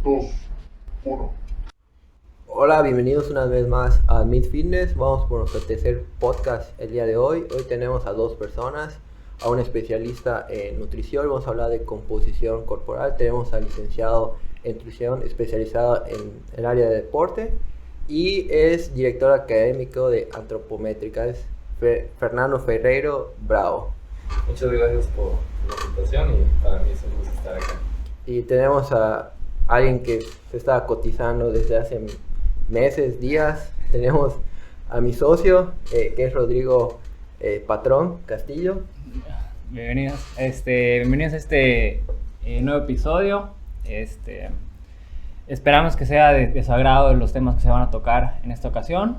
dos, uno. Hola, bienvenidos una vez más a Mid Fitness. Vamos por nuestro tercer podcast el día de hoy. Hoy tenemos a dos personas, a un especialista en nutrición, vamos a hablar de composición corporal. Tenemos al licenciado en nutrición especializado en el área de deporte y es director académico de antropométrica. Es Fernando Ferreiro Bravo. Muchas gracias por la invitación y para mí es un gusto estar acá. Y tenemos a alguien que se está cotizando desde hace meses, días. Tenemos a mi socio, que es Rodrigo Patrón Castillo. Bienvenidos, bienvenidos a este nuevo episodio. Esperamos que sea de su agrado los temas que se van a tocar en esta ocasión.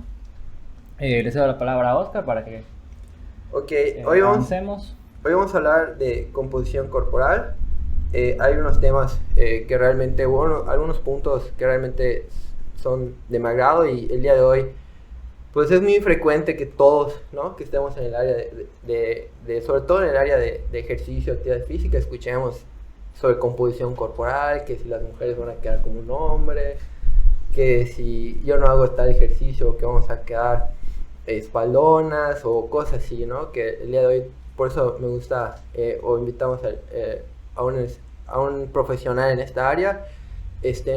Les cedo la palabra a Oscar para que Ok, hoy avancemos. vamos a hablar de composición corporal. Hay unos temas que realmente, bueno, algunos puntos que realmente son de mi agrado, y el día de hoy pues es muy frecuente que todos, ¿no?, que estemos en el área sobre todo en el área de ejercicio, actividad física, escuchemos sobre composición corporal, que si las mujeres van a quedar como un hombre, que si yo no hago tal ejercicio, que vamos a quedar espaldonas o cosas así, ¿no? Que el día de hoy, por eso me gusta, o invitamos a, a un profesional en esta área.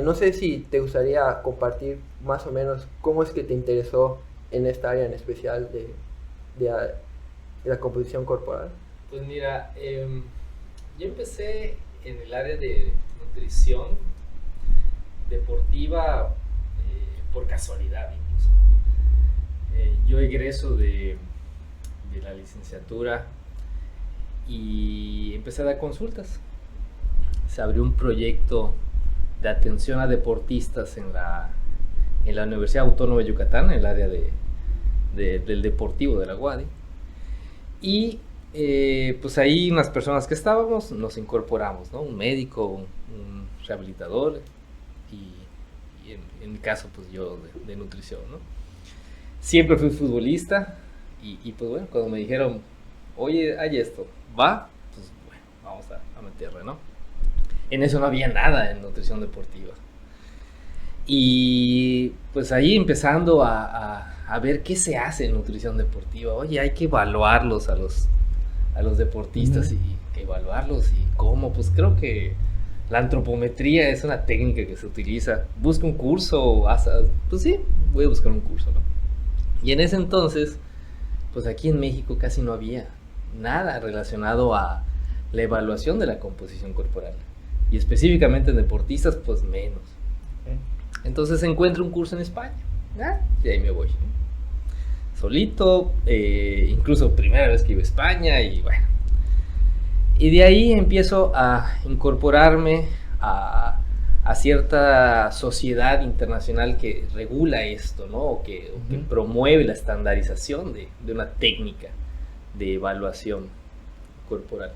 No sé si te gustaría compartir más o menos cómo es que te interesó en esta área en especial de la composición corporal. Pues mira, yo empecé en el área de nutrición deportiva por casualidad incluso. Yo egreso de la licenciatura y empecé a dar consultas. Se abrió un proyecto de atención a deportistas en la Universidad Autónoma de Yucatán, en el área del deportivo de la UADY. Y pues ahí unas personas que estábamos nos incorporamos, ¿no? Un médico, un rehabilitador y en mi caso pues yo de nutrición, ¿no? Siempre fui futbolista y pues bueno, cuando me dijeron, oye, hay esto, ¿va? Pues bueno, vamos a meterle, ¿no? En eso no había nada en nutrición deportiva. Y pues ahí empezando a ver qué se hace en nutrición deportiva. Oye, hay que evaluarlos a los deportistas y evaluarlos y cómo. Pues creo que la antropometría es una técnica que se utiliza. Busca un curso, pues sí, voy a buscar un curso, ¿no? Y en ese entonces, pues aquí en México casi no había nada relacionado a la evaluación de la composición corporal. Y específicamente en deportistas, pues menos. Entonces encuentro un curso en España, y ahí me voy, solito, incluso primera vez que iba a España, y bueno. Y de ahí empiezo a incorporarme a cierta sociedad internacional que regula esto, ¿no? O que promueve la estandarización de una técnica de evaluación corporal.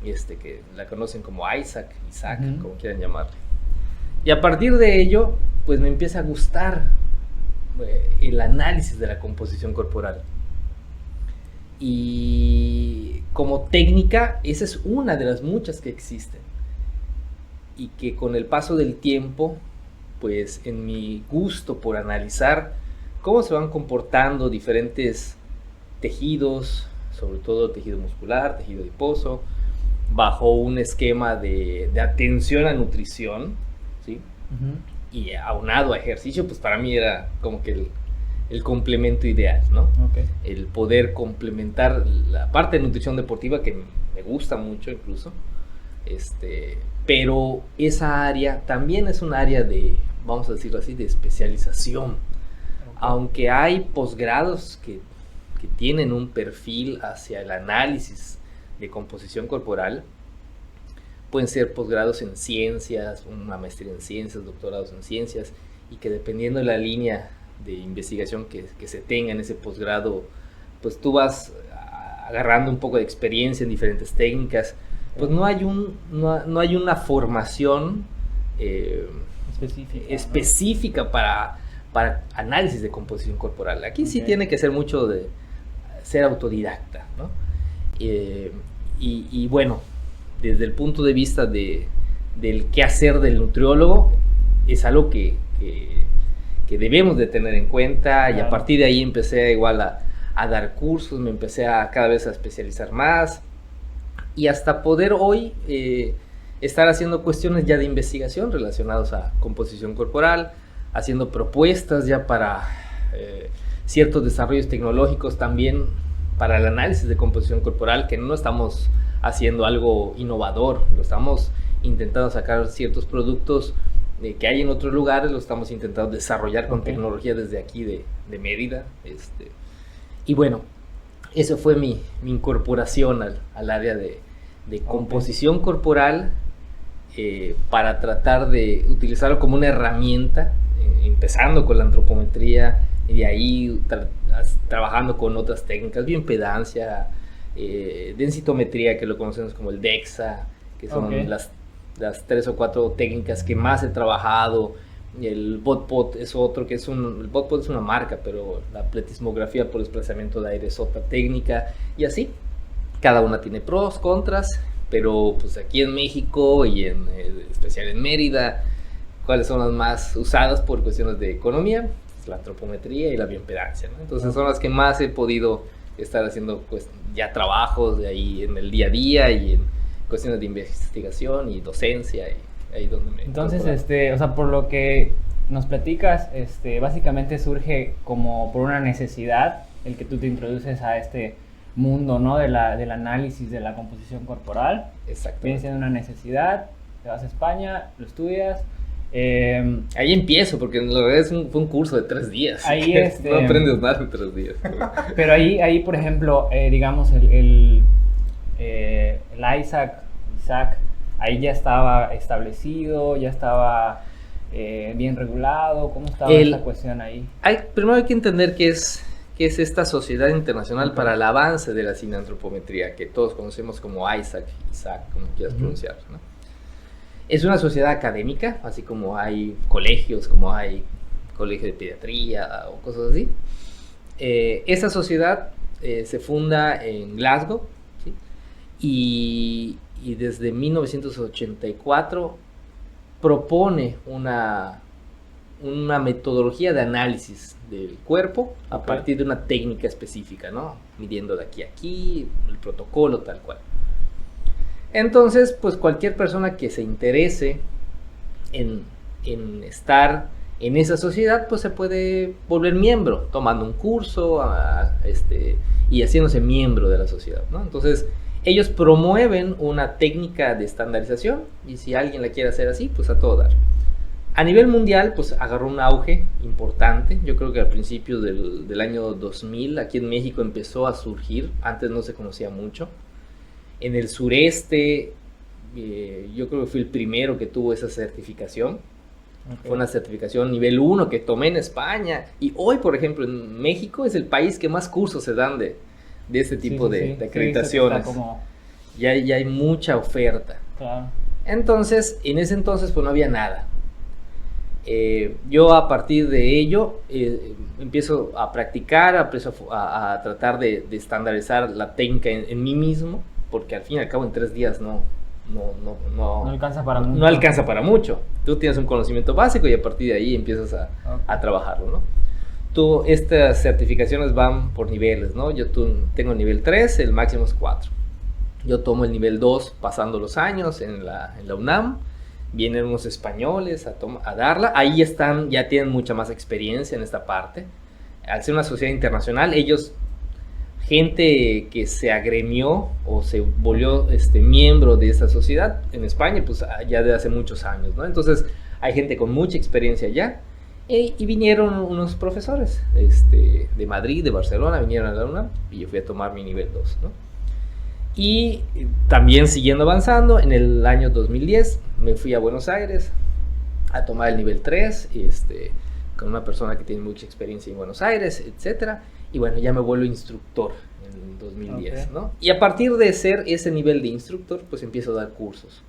Que la conocen como Isaac, como quieran llamarle. Y a partir de ello, pues me empieza a gustar el análisis de la composición corporal. Y como técnica, esa es una de las muchas que existen. Y que con el paso del tiempo, pues en mi gusto por analizar cómo se van comportando diferentes tejidos, sobre todo tejido muscular, tejido adiposo, bajo un esquema de atención a nutrición, ¿sí? Y aunado a ejercicio, pues para mí era como que el complemento ideal, ¿no? Okay. El poder complementar la parte de nutrición deportiva, que me gusta mucho incluso, pero esa área también es un área de, vamos a decirlo así, de especialización. Okay. Aunque hay posgrados que tienen un perfil hacia el análisis de composición corporal, pueden ser posgrados en ciencias, una maestría en ciencias, doctorados en ciencias, y que dependiendo de la línea de investigación que se tenga en ese posgrado, pues tú vas agarrando un poco de experiencia en diferentes técnicas. Pues no hay una formación específica, ¿no?, para análisis de composición corporal. Aquí sí tiene que ser mucho de ser autodidacta, ¿no? Y bueno, desde el punto de vista del qué hacer del nutriólogo, es algo que debemos de tener en cuenta, y a partir de ahí empecé igual a dar cursos, me empecé cada vez a especializar más, y hasta poder hoy estar haciendo cuestiones ya de investigación relacionadas a composición corporal, haciendo propuestas ya para ciertos desarrollos tecnológicos también para el análisis de composición corporal, que no estamos haciendo algo innovador, lo estamos intentando sacar ciertos productos que hay en otros lugares, lo estamos intentando desarrollar con tecnología desde aquí de Mérida. Y bueno, eso fue mi incorporación al área de composición corporal, para tratar de utilizarlo como una herramienta, empezando con la antropometría y de ahí trabajando con otras técnicas, bioimpedancia, densitometría, que lo conocemos como el DEXA, que son las 3 o 4 técnicas que más he trabajado. El BOTPOT es otro, el BOTPOT es una marca, pero la pletismografía por desplazamiento de aire es otra técnica, y así, cada una tiene pros, contras, pero pues aquí en México y en especial en Mérida, ¿cuáles son las más usadas por cuestiones de economía? Pues la antropometría y la bioimpedancia, ¿no? Entonces son las que más he podido estar haciendo, pues, ya trabajos de ahí en el día a día y en cuestiones de investigación y docencia, y ahí donde me... Entonces, o sea, por lo que nos platicas, básicamente surge como por una necesidad el que tú te introduces a este mundo, ¿no? Del análisis de la composición corporal. Exacto. Viene siendo una necesidad, te vas a España, lo estudias. Ahí empiezo, porque en realidad fue un curso de 3 días. Ahí no aprendes nada en 3 días. Pero ahí por ejemplo, digamos, el Isaac, ahí ya estaba establecido, ya estaba bien regulado. ¿Cómo estaba esa cuestión ahí? Primero hay que entender qué es esta Sociedad Internacional para el Avance de la Cineantropometría, que todos conocemos como Isaac, como quieras pronunciar, ¿no? Es una sociedad académica, así como hay colegios, como hay colegio de pediatría o cosas así. Esa sociedad se funda en Glasgow, ¿sí? Y desde 1984 propone una metodología de análisis del cuerpo a partir de una técnica específica, ¿no? Midiendo de aquí a aquí, el protocolo tal cual. Entonces, pues cualquier persona que se interese en estar en esa sociedad, pues se puede volver miembro, tomando un curso y haciéndose miembro de la sociedad, ¿no? Entonces, ellos promueven una técnica de estandarización, y si alguien la quiere hacer así, pues a todo dar. A nivel mundial, pues agarró un auge importante. Yo creo que al principio del año 2000, aquí en México empezó a surgir, antes no se conocía mucho. En el sureste, yo creo que fui el primero que tuvo esa certificación. Fue una certificación nivel 1 que tomé en España. Y hoy, por ejemplo, en México es el país que más cursos se dan de este tipo de acreditaciones. Ya hay mucha oferta. Claro. Entonces, en ese entonces, pues no había nada. Yo a partir de ello empiezo a practicar, empiezo a tratar de estandarizar la técnica en mí mismo, porque al fin y al cabo en 3 días no alcanza para mucho. No alcanza para mucho. Tú tienes un conocimiento básico y a partir de ahí empiezas a trabajarlo, ¿no? Estas certificaciones van por niveles, ¿no? Yo tengo el nivel 3, el máximo es 4. Yo tomo el nivel 2 pasando los años en la UNAM. Vienen unos españoles a darla. Ahí ya tienen mucha más experiencia en esta parte. Al ser una sociedad internacional, gente que se agremió o se volvió miembro de esta sociedad en España, pues ya de hace muchos años, ¿no? Entonces hay gente con mucha experiencia allá, y vinieron unos profesores de Madrid, de Barcelona, vinieron a la UNAM, y yo fui a tomar mi nivel 2, ¿no? Y también siguiendo avanzando, en el año 2010 me fui a Buenos Aires a tomar el nivel 3, con una persona que tiene mucha experiencia en Buenos Aires, etcétera. Y bueno, ya me vuelvo instructor en 2010, ¿no? Y a partir de ser ese nivel de instructor, pues empiezo a dar cursos.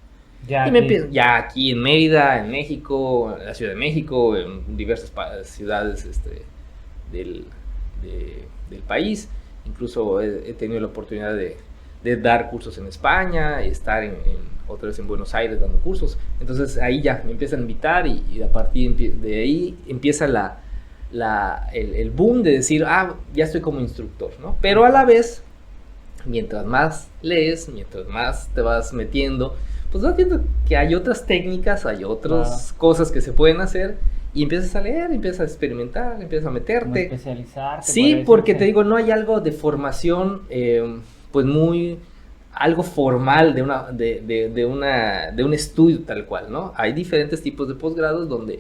Ya aquí en Mérida, en México, en la Ciudad de México, en diversas ciudades del país. Incluso he tenido la oportunidad de de dar cursos en España, estar otra vez en Buenos Aires dando cursos. Entonces ahí ya me empiezan a invitar y a partir de ahí empieza el boom de decir, ya estoy como instructor, ¿no? Pero a la vez, mientras más lees, mientras más te vas metiendo, pues vas viendo que hay otras técnicas, hay otras cosas que se pueden hacer, y empiezas a leer, empiezas a experimentar, empiezas a meterte. Como especializarte. Sí, porque te digo, no hay algo de formación, pues algo formal de un estudio tal cual, ¿no? Hay diferentes tipos de posgrados donde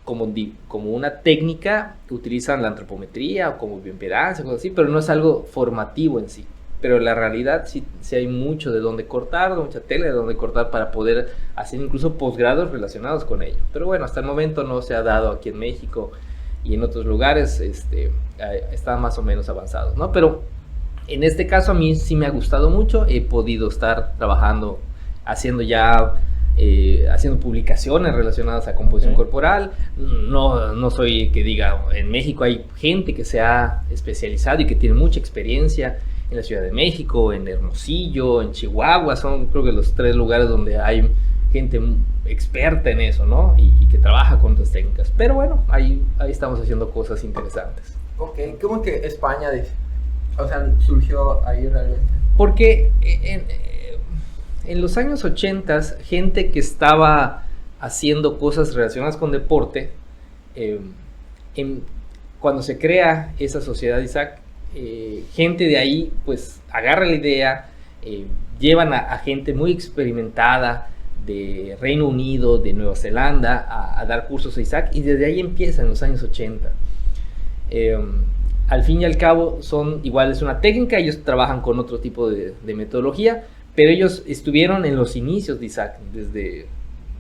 como una técnica utilizan la antropometría o como bioimpedancia, cosas así, pero no es algo formativo en sí. Pero la realidad sí hay mucho de donde cortar, mucha tela de donde cortar para poder hacer incluso posgrados relacionados con ello. Pero bueno, hasta el momento no se ha dado aquí en México y en otros lugares están más o menos avanzados, ¿no? Pero en este caso a mí sí me ha gustado mucho, he podido estar trabajando, haciendo publicaciones relacionadas a composición corporal. No soy que diga, en México hay gente que se ha especializado y que tiene mucha experiencia. En la Ciudad de México, en Hermosillo, en Chihuahua, son creo que los 3 lugares donde hay gente experta en eso, ¿no? Y que trabaja con otras técnicas. Pero bueno, ahí estamos haciendo cosas interesantes. Ok, ¿cómo es que España, surgió ahí realmente? Porque en los años 80, gente que estaba haciendo cosas relacionadas con deporte, cuando se crea esa sociedad, Isaac, gente de ahí pues agarra la idea, llevan a gente muy experimentada de Reino Unido, de Nueva Zelanda a dar cursos a Isaac, y desde ahí empieza en los años 80. Al fin y al cabo es una técnica, ellos trabajan con otro tipo de metodología, pero ellos estuvieron en los inicios de Isaac,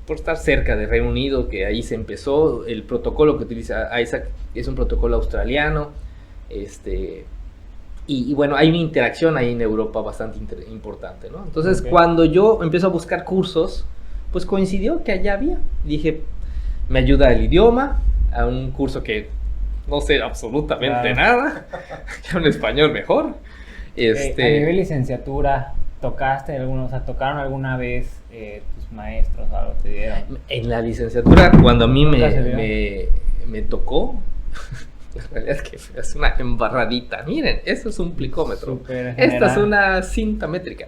por estar cerca de Reino Unido, que ahí se empezó. El protocolo que utiliza Isaac es un protocolo australiano, y bueno, hay una interacción ahí en Europa bastante importante, ¿no? Entonces, cuando yo empiezo a buscar cursos, pues coincidió que allá había. Dije, me ayuda el idioma, a un curso que no sé absolutamente nada, que un español mejor. A nivel licenciatura, ¿tocaron alguna vez tus maestros o algo te dieron? En la licenciatura, cuando a mí me tocó... La realidad es que es una embarradita. Miren, esto es un plicómetro. Esta es una cinta métrica.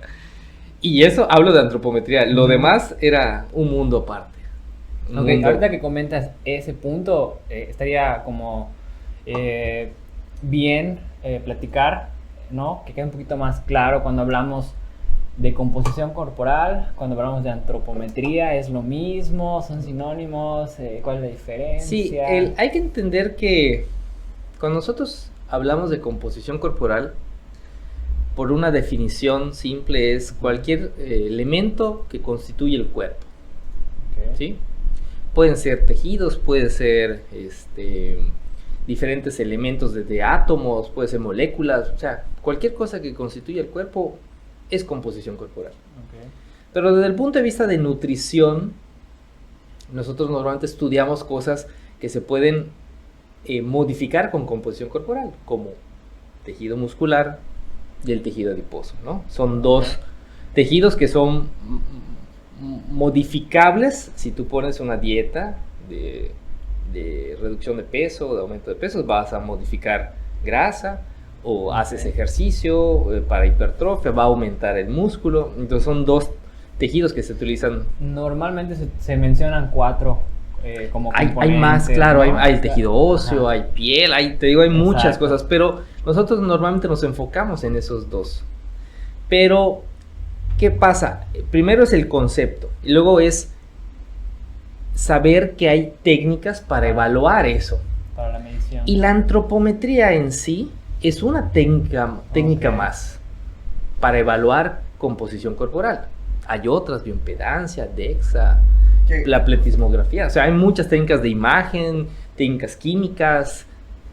Y eso hablo de antropometría. Lo demás era un mundo aparte. Ahorita que comentas ese punto, estaría como bien platicar, ¿no? Que quede un poquito más claro cuando hablamos de composición corporal, cuando hablamos de antropometría. ¿Es lo mismo? ¿Son sinónimos? ¿Cuál es la diferencia? Sí, hay que entender que cuando nosotros hablamos de composición corporal, por una definición simple, es cualquier elemento que constituye el cuerpo. ¿Sí? Pueden ser tejidos, pueden ser diferentes elementos desde átomos, pueden ser moléculas, o sea, cualquier cosa que constituye el cuerpo es composición corporal. Pero desde el punto de vista de nutrición, nosotros normalmente estudiamos cosas que se pueden modificar con composición corporal, como tejido muscular y el tejido adiposo, ¿no? Son dos tejidos que son modificables. Si tú pones una dieta de reducción de peso, de aumento de peso, vas a modificar grasa, o haces ejercicio para hipertrofia, va a aumentar el músculo. Entonces son dos tejidos que se utilizan. Normalmente se mencionan 4 como componentes. Hay más, claro, ¿no? hay tejido óseo, hay piel, hay muchas cosas, pero nosotros normalmente nos enfocamos en esos 2. Pero, ¿qué pasa? Primero es el concepto, y luego es saber que hay técnicas para evaluar eso. Para la medición. Y la antropometría en sí es una técnica más para evaluar composición corporal. Hay otras, bioimpedancia, DEXA, la pletismografía. O sea, hay muchas técnicas de imagen, técnicas químicas,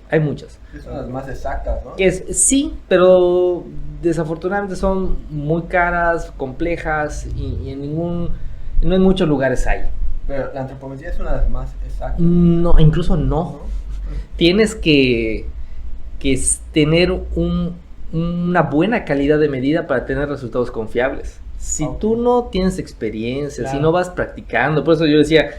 hay muchas. Son las más exactas, ¿no? Sí, pero desafortunadamente son muy caras, complejas, y no en muchos lugares hay. Pero la antropometría es una de las más exactas. No, incluso no. Tienes que tener una buena calidad de medida para tener resultados confiables. Si tú no tienes experiencia, si no vas practicando, por eso yo decía,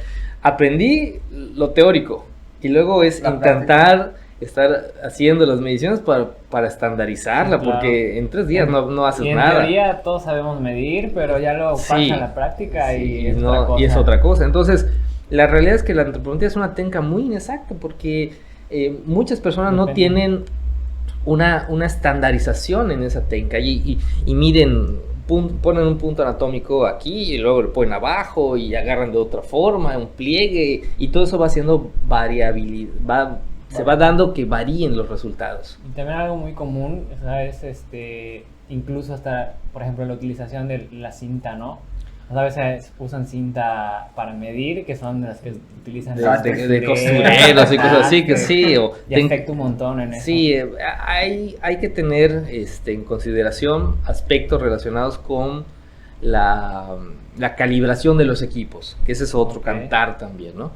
aprendí lo teórico y luego es intentar estar haciendo las mediciones para estandarizarla, porque en 3 días no haces nada. En teoría todos sabemos medir, pero ya lo pasa en la práctica y es otra cosa. Entonces, la realidad es que la antropometría es una técnica muy inexacta porque muchas personas no tienen una estandarización en esa técnica y miden, ponen un punto anatómico aquí y luego lo ponen abajo y agarran de otra forma, un pliegue, y todo eso va haciendo variabilidad, se va dando que varíen los resultados. Y también algo muy común, ¿sabes? Incluso hasta, por ejemplo, la utilización de la cinta, ¿no? A veces usan cinta para medir, que son las que utilizan de costureros y cosas así, que sí. Y afecta un montón en eso. Sí, hay que tener en consideración aspectos relacionados con la calibración de los equipos, que ese es otro cantar también, ¿no?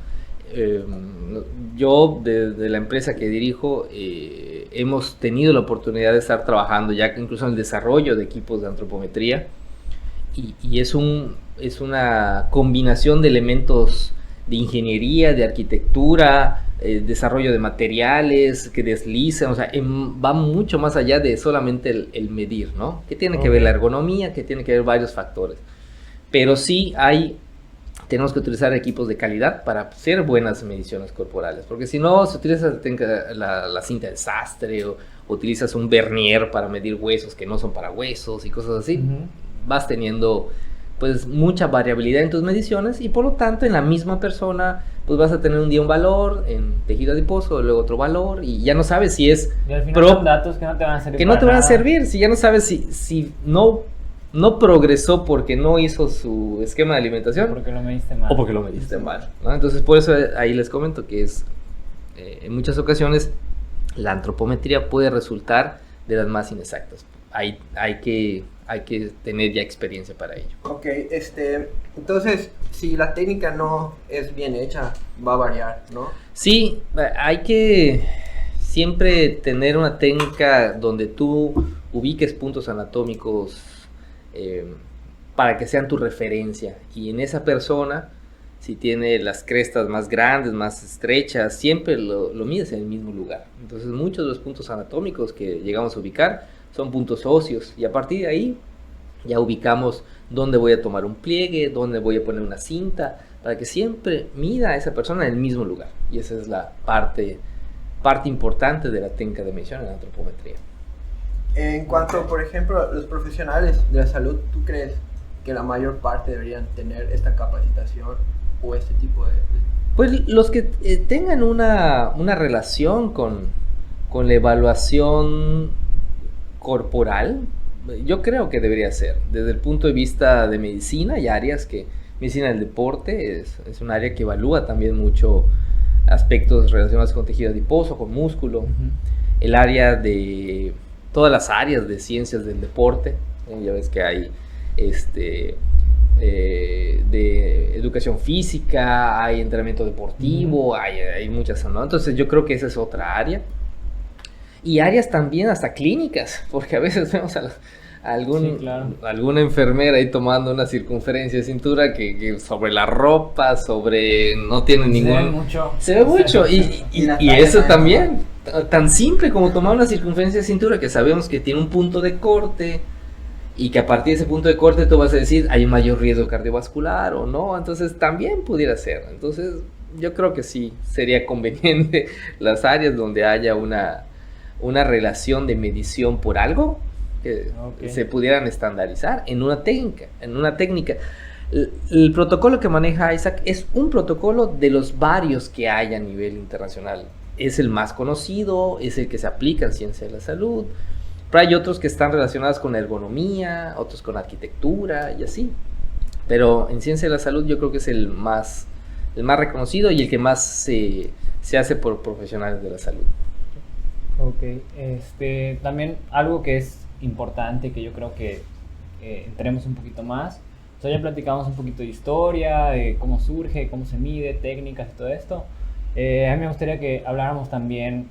Yo, desde la empresa que dirijo, hemos tenido la oportunidad de estar trabajando ya incluso en el desarrollo de equipos de antropometría, y es una combinación de elementos de ingeniería, de arquitectura, desarrollo de materiales que deslizan, o sea, va mucho más allá de solamente el medir, ¿no? Que tiene que ver la ergonomía, que tiene que ver varios factores, pero sí tenemos que utilizar equipos de calidad para hacer buenas mediciones corporales, porque si no, si utilizas la cinta de sastre o utilizas un vernier para medir huesos que no son para huesos y cosas así, vas teniendo pues mucha variabilidad en tus mediciones, y por lo tanto en la misma persona pues vas a tener un día un valor en tejido adiposo, luego otro valor, y ya no sabes si es y al final son datos que no te van a servir, que no te van a servir, si ya no sabes si no progresó porque no hizo su esquema de alimentación, porque lo mediste mal, o porque lo mediste mal, ¿no? Entonces por eso ahí les comento que en muchas ocasiones la antropometría puede resultar de las más inexactas. Hay que tener ya experiencia para ello. Ok, entonces, si la técnica no es bien hecha, va a variar, ¿no? Sí, hay que siempre tener una técnica donde tú ubiques puntos anatómicos para que sean tu referencia, y en esa persona, si tiene las crestas más grandes, más estrechas, siempre lo mides en el mismo lugar. Entonces muchos de los puntos anatómicos que llegamos a ubicar son puntos óseos, y a partir de ahí ya ubicamos dónde voy a tomar un pliegue, dónde voy a poner una cinta, para que siempre mida a esa persona en el mismo lugar. Y esa es la parte importante de la técnica de medición en la antropometría. En cuanto, por ejemplo, los profesionales de la salud, ¿tú crees que la mayor parte deberían tener esta capacitación o este tipo de...? Pues los que tengan una relación con la evaluación corporal, yo creo que debería ser. Desde el punto de vista de medicina, hay áreas que... Medicina del deporte es un área que evalúa también mucho aspectos relacionados con tejido adiposo, con músculo. El área de... Todas las áreas de ciencias del deporte, ya ves que hay de educación física, hay entrenamiento deportivo, hay muchas, ¿no? Entonces yo creo que esa es otra área. Y áreas también hasta clínicas, porque a veces vemos alguna enfermera ahí tomando una circunferencia de cintura que sobre la ropa, no tiene ningún... Se ve mucho. Y eso también, tan simple como tomar una circunferencia de cintura, que sabemos que tiene un punto de corte, y que a partir de ese punto de corte tú vas a decir, hay un mayor riesgo cardiovascular o no, entonces también pudiera ser. Entonces yo creo que sí, sería conveniente las áreas donde haya una relación de medición por algo, que se pudieran estandarizar en una técnica. El protocolo que maneja Isaac es un protocolo de los varios que hay a nivel internacional. Es el más conocido, es el que se aplica en ciencia de la salud, pero hay otros que están relacionados con la ergonomía, otros con arquitectura y así. Pero en ciencia de la salud yo creo que es el más reconocido y el que más se hace por profesionales de la salud. Ok, también algo que es importante, que yo creo que entremos un poquito más. O sea, ya platicamos un poquito de historia, de cómo surge, cómo se mide, técnicas y todo esto. A mí me gustaría que habláramos también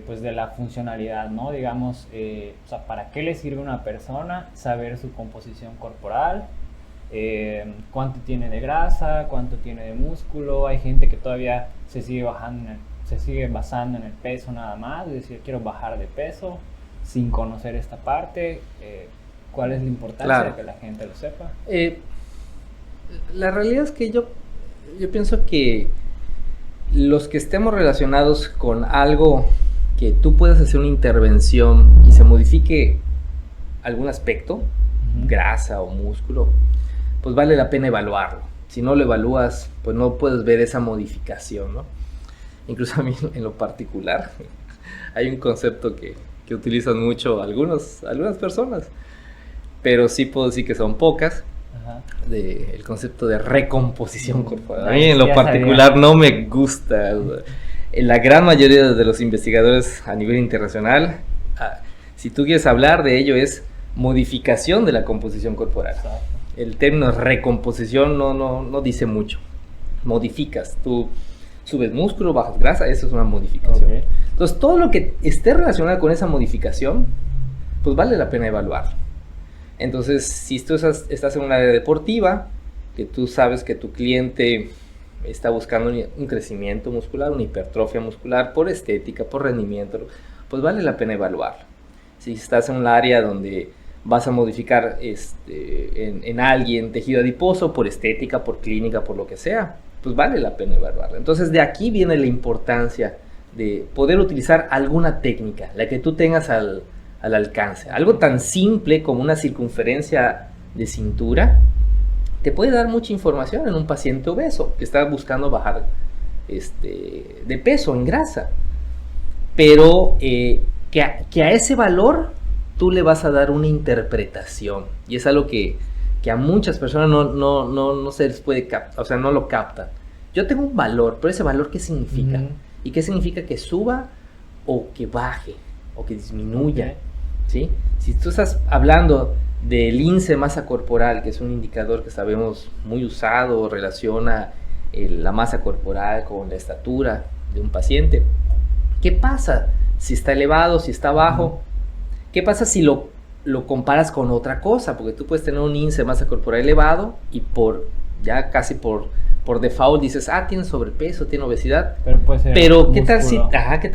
pues de la funcionalidad, ¿no? Digamos, o sea, ¿para qué le sirve a una persona saber su composición corporal? Cuánto tiene de grasa, cuánto tiene de músculo. Hay gente que todavía se sigue basando en el peso nada más, es decir, quiero bajar de peso sin conocer esta parte. ¿Cuál es la importancia de que la gente lo sepa? La realidad es que yo pienso que los que estemos relacionados con algo que tú puedas hacer una intervención y se modifique algún aspecto, grasa o músculo, pues vale la pena evaluarlo. Si no lo evalúas, pues no puedes ver esa modificación, ¿no? Incluso a mí en lo particular hay un concepto que utilizan mucho algunas personas, pero sí puedo decir que son pocas, el concepto de recomposición corporal. A mí en lo particular no me gusta. En la gran mayoría de los investigadores a nivel internacional, si tú quieres hablar de ello, es modificación de la composición corporal. El término recomposición no dice mucho. Modificas, tú subes músculo, bajas grasa, eso es una modificación. Okay. Entonces todo lo que esté relacionado con esa modificación, pues vale la pena evaluarlo. Entonces, si tú estás en un área deportiva, que tú sabes que tu cliente está buscando un crecimiento muscular, una hipertrofia muscular, por estética, por rendimiento, pues vale la pena evaluarlo. Si estás en un área donde vas a modificar en alguien tejido adiposo, por estética, por clínica, por lo que sea, pues vale la pena evaluarlo. Entonces, de aquí viene la importancia de poder utilizar alguna técnica, la que tú tengas al alcance. Algo tan simple como una circunferencia de cintura te puede dar mucha información en un paciente obeso que está buscando bajar de peso, en grasa, pero que a ese valor tú le vas a dar una interpretación, y es algo que a muchas personas no se les puede captar, o sea, no lo captan. Yo tengo un valor, pero ese valor, ¿qué significa? ¿Y qué significa que suba o que baje o que disminuya? Okay. ¿Sí? Si tú estás hablando del índice de masa corporal, que es un indicador que sabemos muy usado, relaciona la masa corporal con la estatura de un paciente, ¿qué pasa si está elevado, si está bajo? ¿Qué pasa si lo comparas con otra cosa? Porque tú puedes tener un índice de masa corporal elevado y casi por default dices, tiene sobrepeso, tiene obesidad, pero ¿qué tal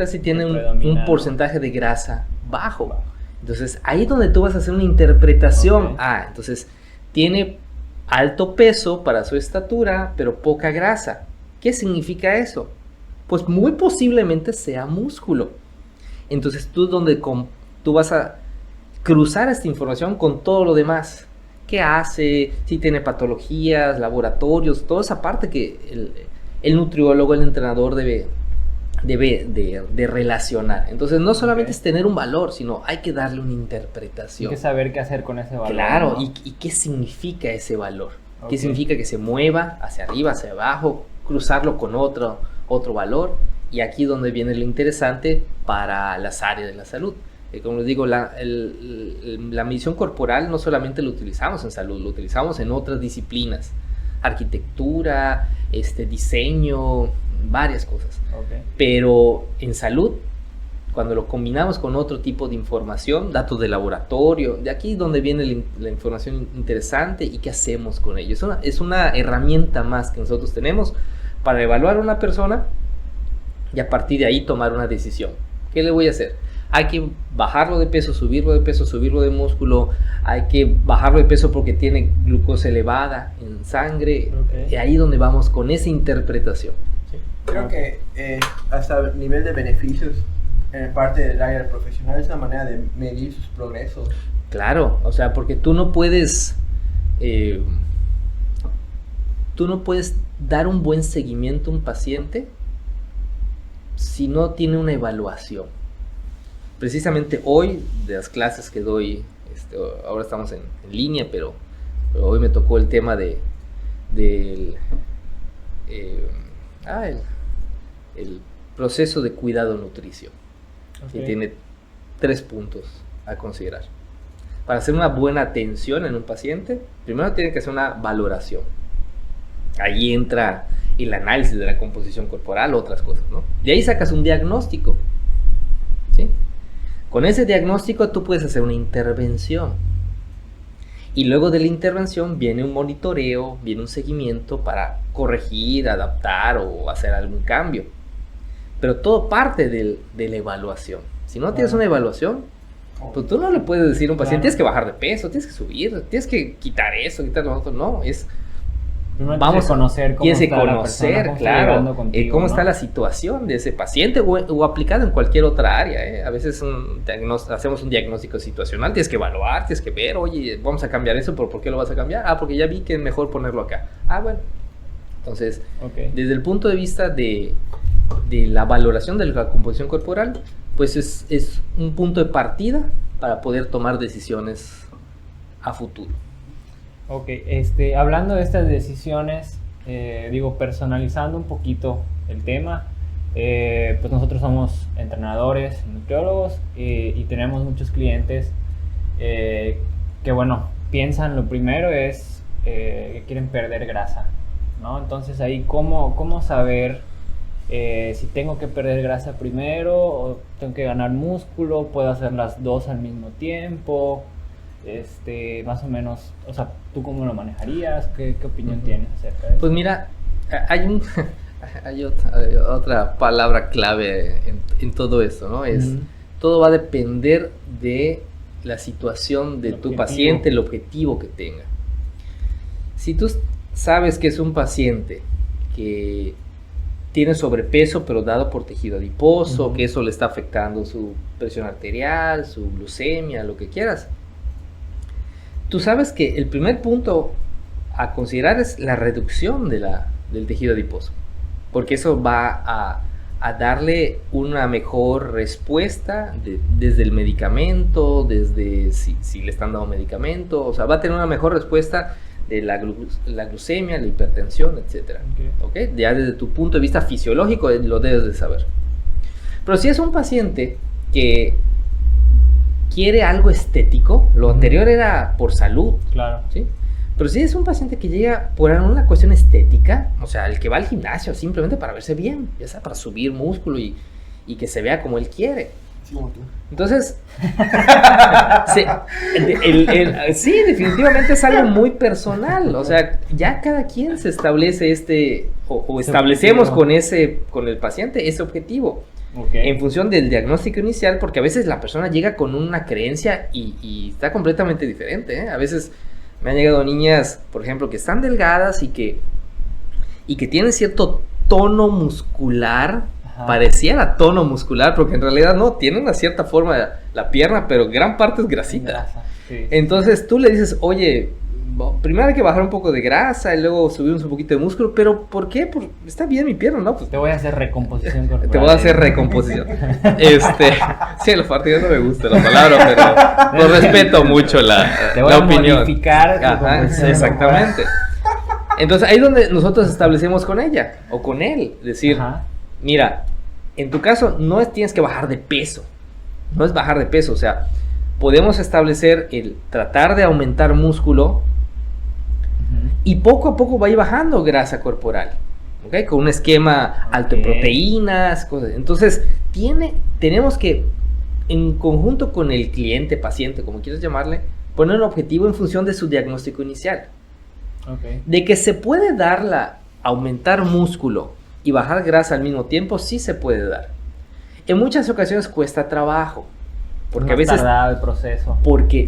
si tiene un porcentaje de grasa bajo? Entonces, ahí es donde tú vas a hacer una interpretación. Okay. Entonces, tiene alto peso para su estatura, pero poca grasa. ¿Qué significa eso? Pues muy posiblemente sea músculo. Entonces, tú vas a cruzar esta información con todo lo demás. ¿Qué hace? Si tiene patologías, laboratorios, toda esa parte que el nutriólogo, el entrenador debe de relacionar. Entonces no solamente es tener un valor, sino hay que darle una interpretación. Hay que saber qué hacer con ese valor. Claro, ¿no? y qué significa ese valor. ¿Qué significa que se mueva hacia arriba, hacia abajo, cruzarlo con otro valor? Y aquí es donde viene lo interesante para las áreas de la salud. Como les digo, la medición corporal no solamente lo utilizamos en salud, lo utilizamos en otras disciplinas. Arquitectura, diseño, varias cosas. Pero en salud, cuando lo combinamos con otro tipo de información, datos de laboratorio, de aquí es donde viene la información interesante y qué hacemos con ello. Es una herramienta más que nosotros tenemos para evaluar a una persona y a partir de ahí tomar una decisión. ¿Qué le voy a hacer? Hay que bajarlo de peso, subirlo de músculo, hay que bajarlo de peso porque tiene glucosa elevada en sangre. Y ahí es donde vamos con esa interpretación. Sí. Creo que hasta el nivel de beneficios en parte del área profesional es una manera de medir sus progresos. Claro, o sea, porque tú no puedes dar un buen seguimiento a un paciente si no tiene una evaluación. Precisamente hoy, de las clases que doy, ahora estamos en línea, pero hoy me tocó el tema del proceso de cuidado nutricio. Y tiene 3 puntos a considerar. Para hacer una buena atención en un paciente, primero tiene que hacer una valoración. Ahí entra el análisis de la composición corporal, otras cosas, ¿no? De ahí sacas un diagnóstico, ¿sí? Con ese diagnóstico tú puedes hacer una intervención. Y luego de la intervención viene un monitoreo, viene un seguimiento para corregir, adaptar o hacer algún cambio. Pero todo parte de la evaluación. Si no tienes una evaluación, pues tú no le puedes decir a un paciente, tienes que bajar de peso, tienes que subir, tienes que quitar eso, quitar lo otro. No, es... Vamos a conocer cómo está la persona, claro, cómo está la situación de ese paciente o aplicado en cualquier otra área. A veces hacemos un diagnóstico situacional, tienes que evaluar, tienes que ver, oye, vamos a cambiar eso, pero ¿por qué lo vas a cambiar? Ah, porque ya vi que es mejor ponerlo acá. Ah, bueno. Entonces, desde el punto de vista de la valoración de la composición corporal, pues es un punto de partida para poder tomar decisiones a futuro. Ok, hablando de estas decisiones, personalizando un poquito el tema, pues nosotros somos entrenadores, nutriólogos y tenemos muchos clientes que, bueno, piensan lo primero es que quieren perder grasa, ¿no? Entonces ahí, ¿cómo saber si tengo que perder grasa primero o tengo que ganar músculo? ¿Puedo hacer las dos al mismo tiempo? Más o menos, o sea, ¿tú cómo lo manejarías? ¿Qué opinión tienes acerca de eso? Pues mira, hay otra palabra clave en todo esto, ¿no? Todo va a depender de la situación de tu paciente, el objetivo que tenga. Si tú sabes que es un paciente que tiene sobrepeso, pero dado por tejido adiposo, que eso le está afectando su presión arterial, su glucemia, lo que quieras, tú sabes que el primer punto a considerar es la reducción del tejido adiposo, porque eso va a darle una mejor respuesta desde el medicamento, desde si le están dando medicamento, o sea, va a tener una mejor respuesta de la glucemia, la hipertensión, etc. ¿Okay? Ya desde tu punto de vista fisiológico lo debes de saber. Pero si es un paciente que quiere algo estético, lo anterior era por salud. Claro. ¿Sí? Pero si es un paciente que llega por una cuestión estética, o sea, el que va al gimnasio simplemente para verse bien, ya sea para subir músculo y que se vea como él quiere. Sí, como tú. Entonces, sí, definitivamente es algo muy personal. O sea, ya cada quien se establece o establecemos con el paciente ese objetivo. En función del diagnóstico inicial, porque a veces la persona llega con una creencia y está completamente diferente, ¿eh? A veces me han llegado niñas, por ejemplo, que están delgadas y que tienen cierto tono muscular, pareciera tono muscular, porque en realidad no, tiene una cierta forma la pierna, pero gran parte es grasita. Sí. Entonces tú le dices, oye, primero hay que bajar un poco de grasa y luego subimos un poquito de músculo, pero ¿por qué? Está bien mi pierna, ¿no? Pues te voy a hacer recomposición corporal. Te voy a hacer recomposición. Sí, los partidos no me gusta la palabra, pero respeto mucho la opinión. Modificar exactamente. Entonces ahí es donde nosotros establecemos con ella o con él, decir, mira, en tu caso no tienes que bajar de peso, no es bajar de peso, o sea, podemos establecer el tratar de aumentar músculo y poco a poco va a ir bajando grasa corporal, ¿ok? Con un esquema alto en proteínas, cosas. Entonces, tenemos que, en conjunto con el cliente, paciente, como quieras llamarle, poner un objetivo en función de su diagnóstico inicial. De que se puede aumentar músculo y bajar grasa al mismo tiempo, sí se puede dar. En muchas ocasiones cuesta trabajo. Porque a veces tardado el proceso. Porque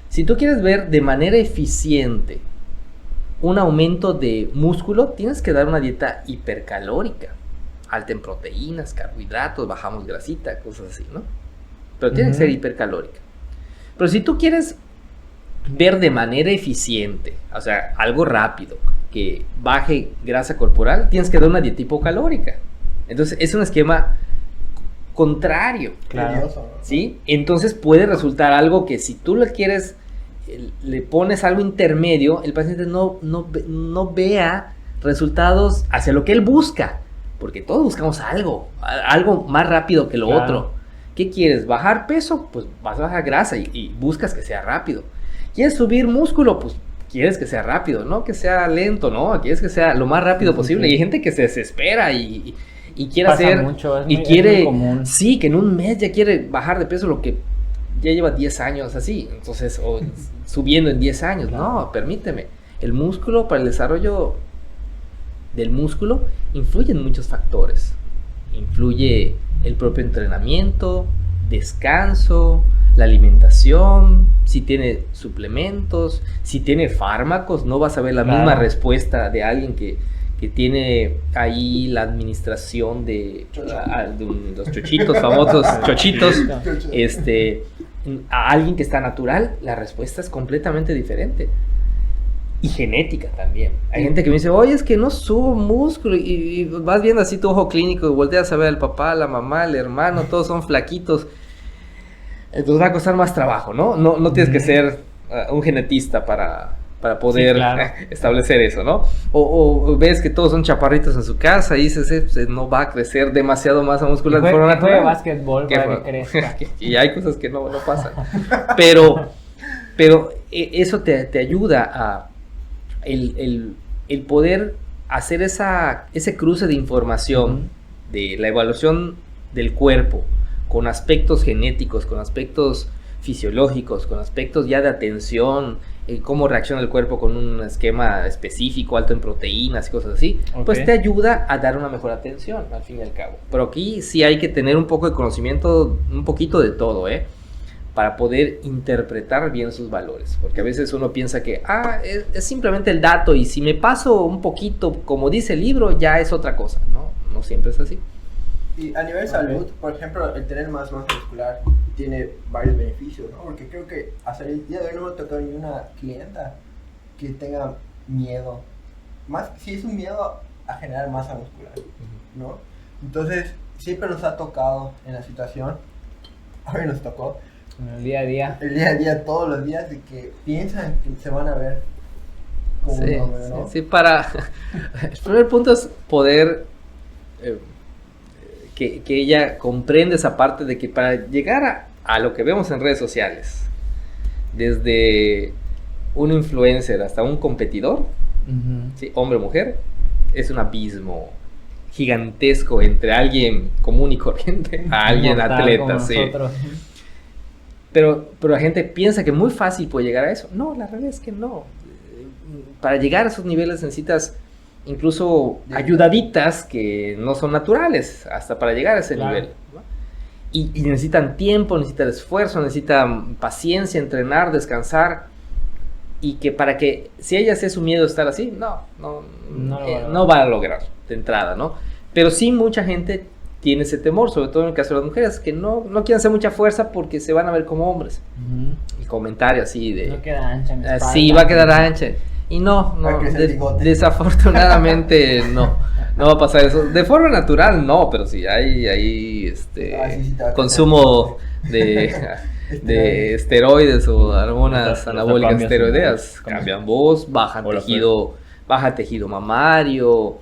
si tú quieres ver de manera eficiente un aumento de músculo, tienes que dar una dieta hipercalórica, alta en proteínas, carbohidratos, bajamos grasita, cosas así, ¿no? Pero tiene que ser hipercalórica. Pero si tú quieres ver de manera eficiente, o sea, algo rápido, que baje grasa corporal, tienes que dar una dieta hipocalórica. Entonces es un esquema contrario, claro. ¿Sí? Entonces puede resultar algo que si tú le pones algo intermedio, el paciente no vea resultados hacia lo que él busca, porque todos buscamos algo más rápido que lo otro. ¿Qué quieres? ¿Bajar peso? Pues vas a bajar grasa y buscas que sea rápido. ¿Quieres subir músculo? Pues quieres que sea rápido, no que sea lento, no, quieres que sea lo más rápido posible. Y hay gente que se desespera y quiere Pasa hacer mucho, y es quiere, muy común. sí, que en un mes ya quiere bajar de peso lo que ya lleva 10 años así, entonces, o subiendo en 10 años. Claro. No, permíteme. El músculo, para el desarrollo del músculo, influyen muchos factores. Influye el propio entrenamiento, descanso, la alimentación, si tiene suplementos, si tiene fármacos. No vas a ver la Claro. misma respuesta de alguien que tiene ahí la administración de los chochitos, famosos chochitos, a alguien que está natural. La respuesta es completamente diferente. Y genética también. Hay gente que me dice, oye, es que no subo músculo. Y vas viendo así tu ojo clínico y volteas a ver al papá, la mamá, el hermano, todos son flaquitos. Entonces va a costar más trabajo, ¿no? No tienes que ser un genetista para poder Sí, claro. establecer eso, ¿no? O ves que todos son chaparritos en su casa y dices, pues, no va a crecer demasiado masa muscular de forma Juega natural. básquetbol ¿Qué para fue? que crezca. Y hay cosas que no pasan. Pero eso te ayuda a el poder hacer ese cruce de información de la evaluación del cuerpo con aspectos genéticos, con aspectos fisiológicos, con aspectos ya de atención, cómo reacciona el cuerpo con un esquema específico, alto en proteínas y cosas así, pues te ayuda a dar una mejor atención al fin y al cabo. Pero aquí sí hay que tener un poco de conocimiento, un poquito de todo, para poder interpretar bien sus valores, porque a veces uno piensa que es simplemente el dato y si me paso un poquito como dice el libro ya es otra cosa. No siempre es así. Y a nivel salud, por ejemplo, el tener más masa muscular tiene varios beneficios, ¿no? Porque creo que hasta el día de hoy no me ha tocado ni una clienta que tenga miedo, más si es un miedo a generar masa muscular, ¿no? Entonces siempre nos ha tocado en la situación, hoy nos tocó En el día a día, todos los días, de que piensan que se van a ver como Sí, un hombre, ¿no? sí, el primer punto es poder que ella comprenda esa parte de que para llegar a lo que vemos en redes sociales, desde un influencer hasta un competidor, ¿sí? Hombre o mujer, es un abismo gigantesco entre alguien común y corriente a alguien Mortal atleta, como sí. nosotros. Pero la gente piensa que muy fácil puede llegar a eso. No, la realidad es que no. Para llegar a esos niveles necesitas incluso ayudaditas que no son naturales, hasta para llegar a ese nivel, ¿no? Y necesitan tiempo, necesitan esfuerzo, necesitan paciencia, entrenar, descansar. Y que para que, si ella hace su miedo de estar así, no va a lograr de entrada, ¿no? Pero sí mucha gente tiene ese temor, sobre todo en el caso de las mujeres, que no quieren hacer mucha fuerza porque se van a ver como hombres. El comentario así de... No queda ancha mi espalda. Sí, va a quedar ancha. Y no, desafortunadamente no va a pasar eso. De forma natural no, pero sí hay consumo de esteroides o hormonas anabólicas esteroideas. Cambian voz, baja tejido mamario,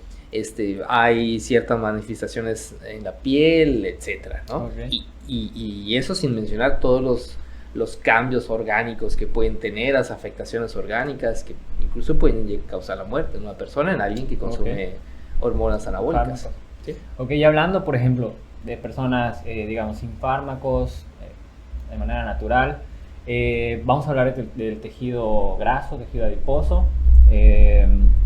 hay ciertas manifestaciones en la piel, etcétera, ¿no? Okay. Y eso sin mencionar todos los cambios orgánicos que pueden tener, las afectaciones orgánicas que incluso pueden causar la muerte en una persona, en alguien que consume hormonas anabólicas. ¿Sí? Ok, y hablando, por ejemplo, de personas, digamos, sin fármacos, de manera natural, vamos a hablar del tejido graso, tejido adiposo.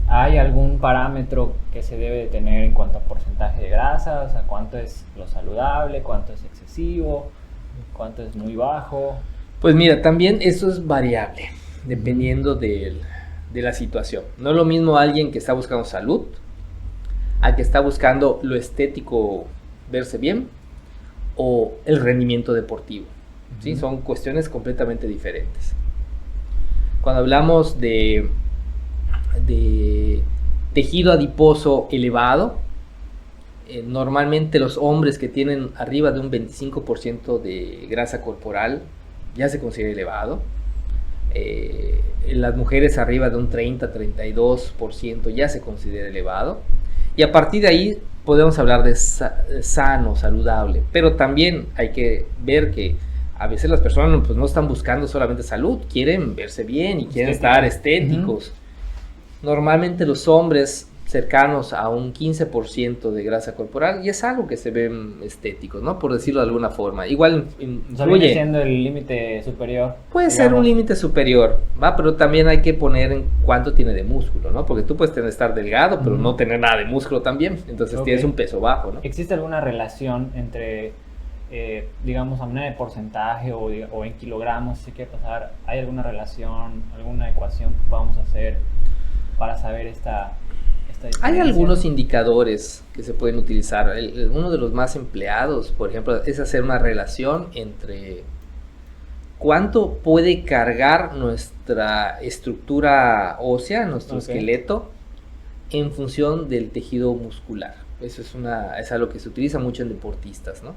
¿Hay algún parámetro que se debe de tener en cuanto a porcentaje de grasa? O sea, ¿cuánto es lo saludable? ¿Cuánto es excesivo? ¿Cuánto es muy bajo? Pues mira, también eso es variable, dependiendo de la situación. No es lo mismo alguien que está buscando salud, a que está buscando lo estético, verse bien, o el rendimiento deportivo. ¿Sí? Son cuestiones completamente diferentes. Cuando hablamos de tejido adiposo elevado, normalmente los hombres que tienen arriba de un 25% de grasa corporal ya se considera elevado. Las mujeres arriba de un 30-32% ya se considera elevado. Y a partir de ahí podemos hablar de sano, saludable. Pero también hay que ver que a veces las personas pues no están buscando solamente salud, quieren verse bien y quieren estar estéticos. Normalmente los hombres cercanos a un 15% de grasa corporal, y es algo que se ven estéticos, ¿no? Por decirlo de alguna forma. Igual Viene siendo el límite superior. Puede ser un límite superior, ¿va? Pero también hay que poner en cuánto tiene de músculo, ¿no? Porque tú puedes estar delgado, pero no tener nada de músculo también. Entonces tienes un peso bajo, ¿no? ¿Existe alguna relación entre, digamos, a manera de porcentaje o en kilogramos, si se quiere pasar? ¿Hay alguna relación, alguna ecuación que podamos hacer para saber esta Hay algunos indicadores que se pueden utilizar. Uno de los más empleados, por ejemplo, es hacer una relación entre cuánto puede cargar nuestra estructura ósea, nuestro esqueleto, en función del tejido muscular. Eso es algo que se utiliza mucho en deportistas, ¿no?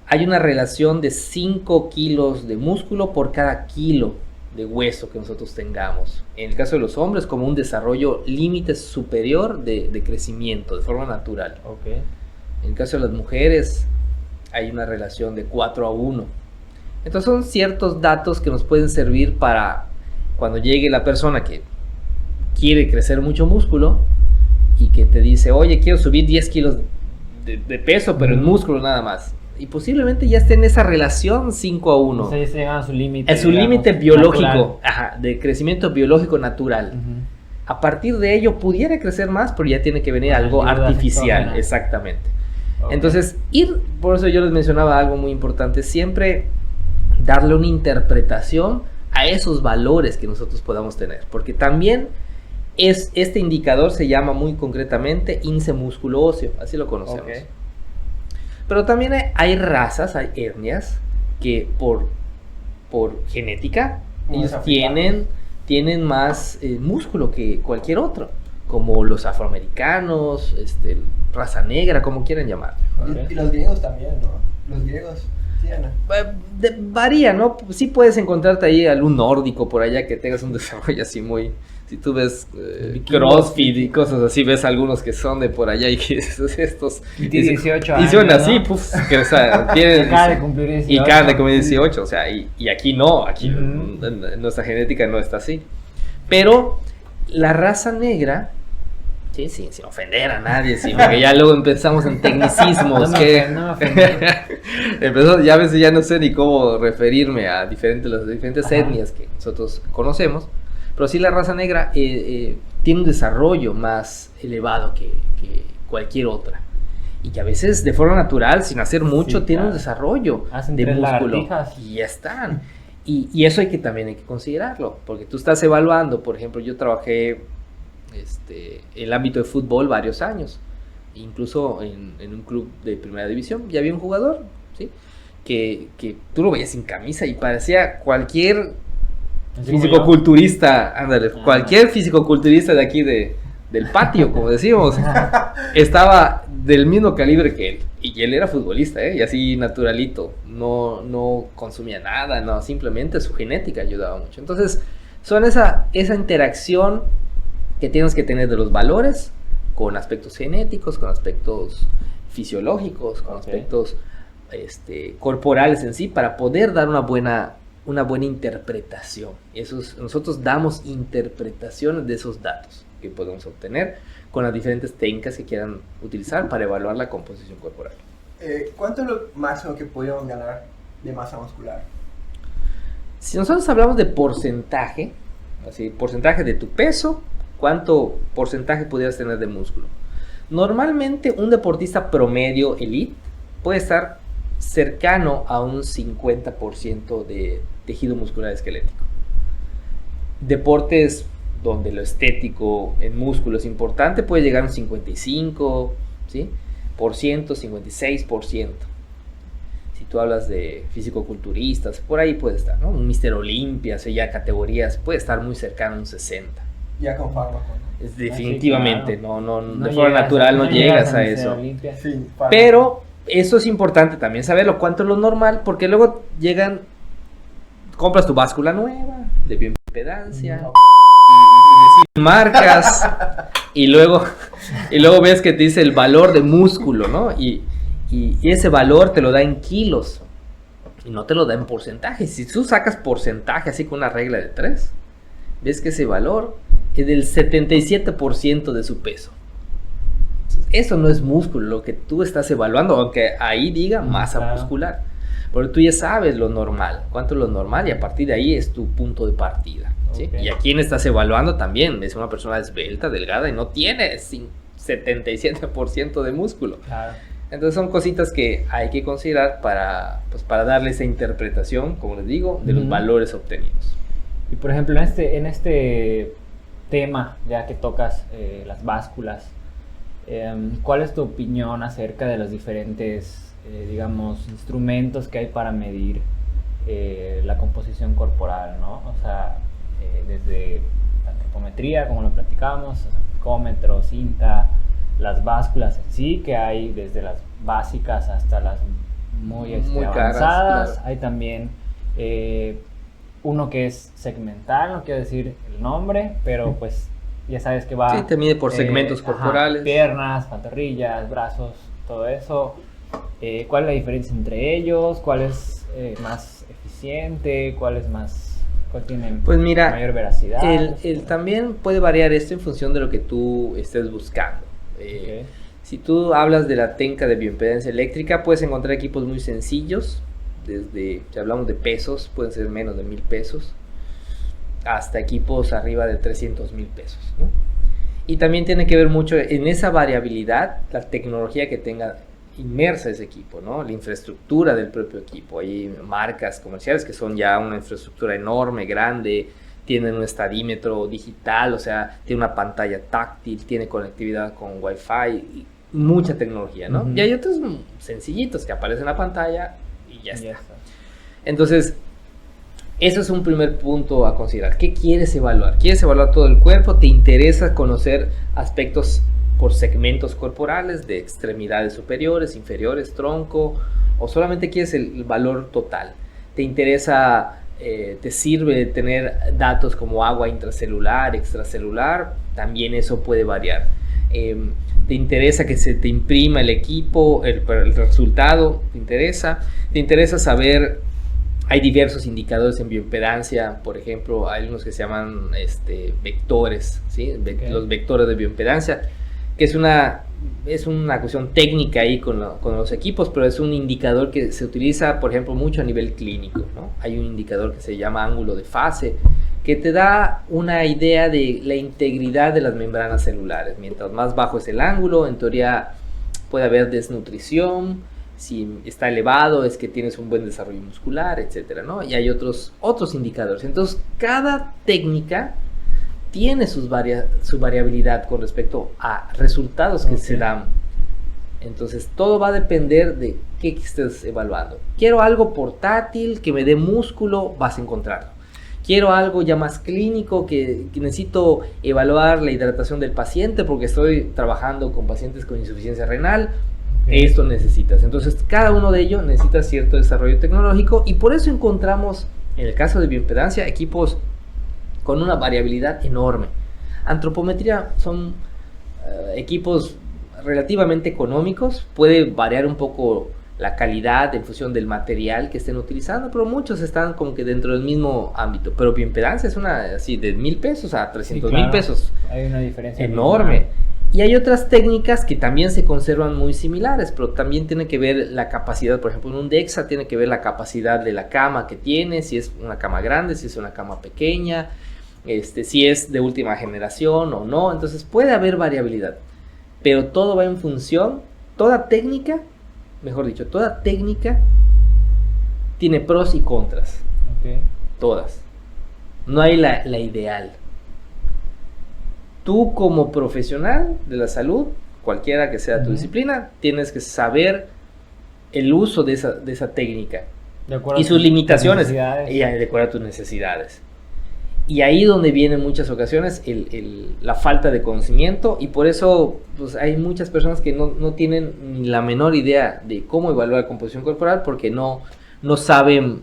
Hay una relación de 5 kilos de músculo por cada kilo de hueso que nosotros tengamos. En el caso de los hombres, como un desarrollo límite superior de crecimiento de forma natural. En el caso de las mujeres, hay una relación de 4:1. Entonces son ciertos datos que nos pueden servir para cuando llegue la persona que quiere crecer mucho músculo y que te dice, oye, quiero subir 10 kilos de peso, pero en músculo nada más. Y posiblemente ya esté en esa relación 5:1. O sea, ya se llega a su límite. Es su límite biológico, de crecimiento biológico natural. A partir de ello pudiera crecer más, pero ya tiene que venir algo artificial. Exactamente. Entonces, por eso yo les mencionaba algo muy importante, siempre darle una interpretación a esos valores que nosotros podamos tener. Porque también este indicador se llama muy concretamente índice músculo óseo, así lo conocemos. Pero también hay razas, hay etnias que por genética ellos tienen más músculo que cualquier otro, como los afroamericanos, raza negra, como quieran llamarlo. Y los griegos también, ¿no? Los griegos tienen. Varía, ¿no? Sí puedes encontrarte ahí algún nórdico por allá que tengas un desarrollo así muy... Si tú ves CrossFit y cosas así, ves algunos que son de por allá y que estos... Y tienen 18 años, y son así, ¿no? Que, o sea, tienen... Acaba de cumplir 18. Y acaban de cumplir 18, o sea, y aquí no, aquí nuestra genética no está así. Pero la raza negra, sí, sin ofender a nadie, sí, porque ya luego empezamos en tecnicismos. Ya a veces ya no sé ni cómo referirme a las diferentes etnias que nosotros conocemos. Pero sí la raza negra tiene un desarrollo más elevado que cualquier otra. Y que a veces de forma natural, sin hacer mucho, tiene un desarrollo de músculo. Y ya están. Y eso también hay que considerarlo. Porque tú estás evaluando, por ejemplo, yo trabajé el ámbito de fútbol varios años. Incluso en un club de primera división. Y había un jugador, ¿sí? Que tú lo veías sin camisa y parecía cualquier... fisicoculturista, ándale, cualquier fisicoculturista de aquí del patio, como decimos, estaba del mismo calibre que él, y él era futbolista, y así naturalito, no consumía nada, no, simplemente su genética ayudaba mucho. Entonces, son esa interacción que tienes que tener de los valores con aspectos genéticos, con aspectos fisiológicos, con aspectos corporales en sí, para poder dar una buena interpretación. Nosotros damos interpretaciones de esos datos que podemos obtener con las diferentes técnicas que quieran utilizar para evaluar la composición corporal. ¿Cuánto es lo máximo que podríamos ganar de masa muscular? Si nosotros hablamos de porcentaje, así, porcentaje de tu peso, ¿cuánto porcentaje pudieras tener de músculo? Normalmente un deportista promedio elite puede estar cercano a un 50% de tejido muscular esquelético. Deportes donde lo estético en músculo es importante puede llegar a un 55%, ¿sí? 56%. Si tú hablas de fisicoculturistas, por ahí puede estar, ¿no? Un Mr. Olympia, o sea, ya categorías, puede estar muy cercano a un 60%. Ya con fármaco, ¿no? Definitivamente, sí, claro. no de forma natural no llegas a eso. Sí, pero eso es importante también saberlo, cuánto es lo normal, porque luego compras tu báscula nueva, de bioimpedancia, y sin marcas, y luego ves que te dice el valor de músculo, ¿no? Y ese valor te lo da en kilos. Y no te lo da en porcentaje. Si tú sacas porcentaje así con una regla de 3, ves que ese valor es del 77% de su peso. Eso no es músculo, lo que tú estás evaluando, aunque ahí diga masa muscular. Porque tú ya sabes lo normal, cuánto es lo normal, y a partir de ahí es tu punto de partida. ¿Sí? Y a quién estás evaluando también. Es una persona esbelta, delgada y no tiene 77% de músculo. Claro. Entonces son cositas que hay que considerar para darle esa interpretación, como les digo, de los valores obtenidos. Y por ejemplo, en este tema, ya que tocas las básculas, ¿cuál es tu opinión acerca de los diferentes, digamos, instrumentos que hay para medir la composición corporal, ¿no? O sea, desde la antropometría, como lo platicamos, psicómetro, cinta, las básculas en sí, que hay desde las básicas hasta las muy avanzadas. Caras, claro. Hay también uno que es segmental, no quiero decir el nombre, pero pues ya sabes que va... Sí, te mide por segmentos corporales. Piernas, pantorrillas, brazos, todo eso. ¿Cuál es la diferencia entre ellos? ¿Cuál es más eficiente? ¿Cuál tiene mayor veracidad? También puede variar esto en función de lo que tú estés buscando. Si tú hablas de la técnica de bioimpedancia eléctrica, puedes encontrar equipos muy sencillos, si hablamos de pesos, pueden ser menos de 1,000 pesos, hasta equipos arriba de 300,000 pesos, ¿no? Y también tiene que ver mucho en esa variabilidad, la tecnología que tenga inmersa ese equipo, ¿no? La infraestructura del propio equipo. Hay marcas comerciales que son ya una infraestructura enorme, grande, tienen un estadímetro digital, o sea, tiene una pantalla táctil, tiene conectividad con Wi-Fi, mucha tecnología, ¿no? Y hay otros sencillitos que aparecen en la pantalla y ya está. Entonces, eso es un primer punto a considerar. ¿Qué quieres evaluar? ¿Quieres evaluar todo el cuerpo? ¿Te interesa conocer aspectos por segmentos corporales de extremidades superiores, inferiores, tronco? ¿O solamente quieres el valor total? ¿Te interesa... te sirve tener datos como agua intracelular, extracelular? También eso puede variar. ¿Te interesa que se te imprima el equipo, el resultado? ¿Te interesa saber? Hay diversos indicadores en bioimpedancia, por ejemplo, hay unos que se llaman vectores, ¿sí? Los vectores de bioimpedancia, que es una cuestión técnica ahí con los equipos, pero es un indicador que se utiliza, por ejemplo, mucho a nivel clínico, ¿no? Hay un indicador que se llama ángulo de fase, que te da una idea de la integridad de las membranas celulares. Mientras más bajo es el ángulo, en teoría puede haber desnutrición. Si está elevado es que tienes un buen desarrollo muscular, etcétera, ¿no? Y hay otros indicadores. Entonces, cada técnica tiene su variabilidad con respecto a resultados que se dan. Entonces, todo va a depender de qué estés evaluando. Quiero algo portátil, que me dé músculo, vas a encontrarlo. Quiero algo ya más clínico, que necesito evaluar la hidratación del paciente porque estoy trabajando con pacientes con insuficiencia renal. Esto necesitas. Entonces, cada uno de ellos necesita cierto desarrollo tecnológico, y por eso encontramos, en el caso de bioimpedancia, equipos con una variabilidad enorme. Antropometría son equipos relativamente económicos, puede variar un poco la calidad en función del material que estén utilizando, pero muchos están como que dentro del mismo ámbito. Pero bioimpedancia es así de 1,000 pesos a 300,000 pesos. Hay una diferencia enorme. Y hay otras técnicas que también se conservan muy similares, pero también tiene que ver la capacidad. Por ejemplo, en un DEXA tiene que ver la capacidad de la cama que tiene, si es una cama grande, si es una cama pequeña, si es de última generación o no. Entonces puede haber variabilidad, pero todo va en función, toda técnica tiene pros y contras. Todas. No hay la ideal. Tú como profesional de la salud, cualquiera que sea tu disciplina, tienes que saber el uso de esa técnica y sus limitaciones, y de acuerdo a tus necesidades. Y ahí donde viene en muchas ocasiones la falta de conocimiento, y por eso pues, hay muchas personas que no tienen ni la menor idea de cómo evaluar la composición corporal, porque no saben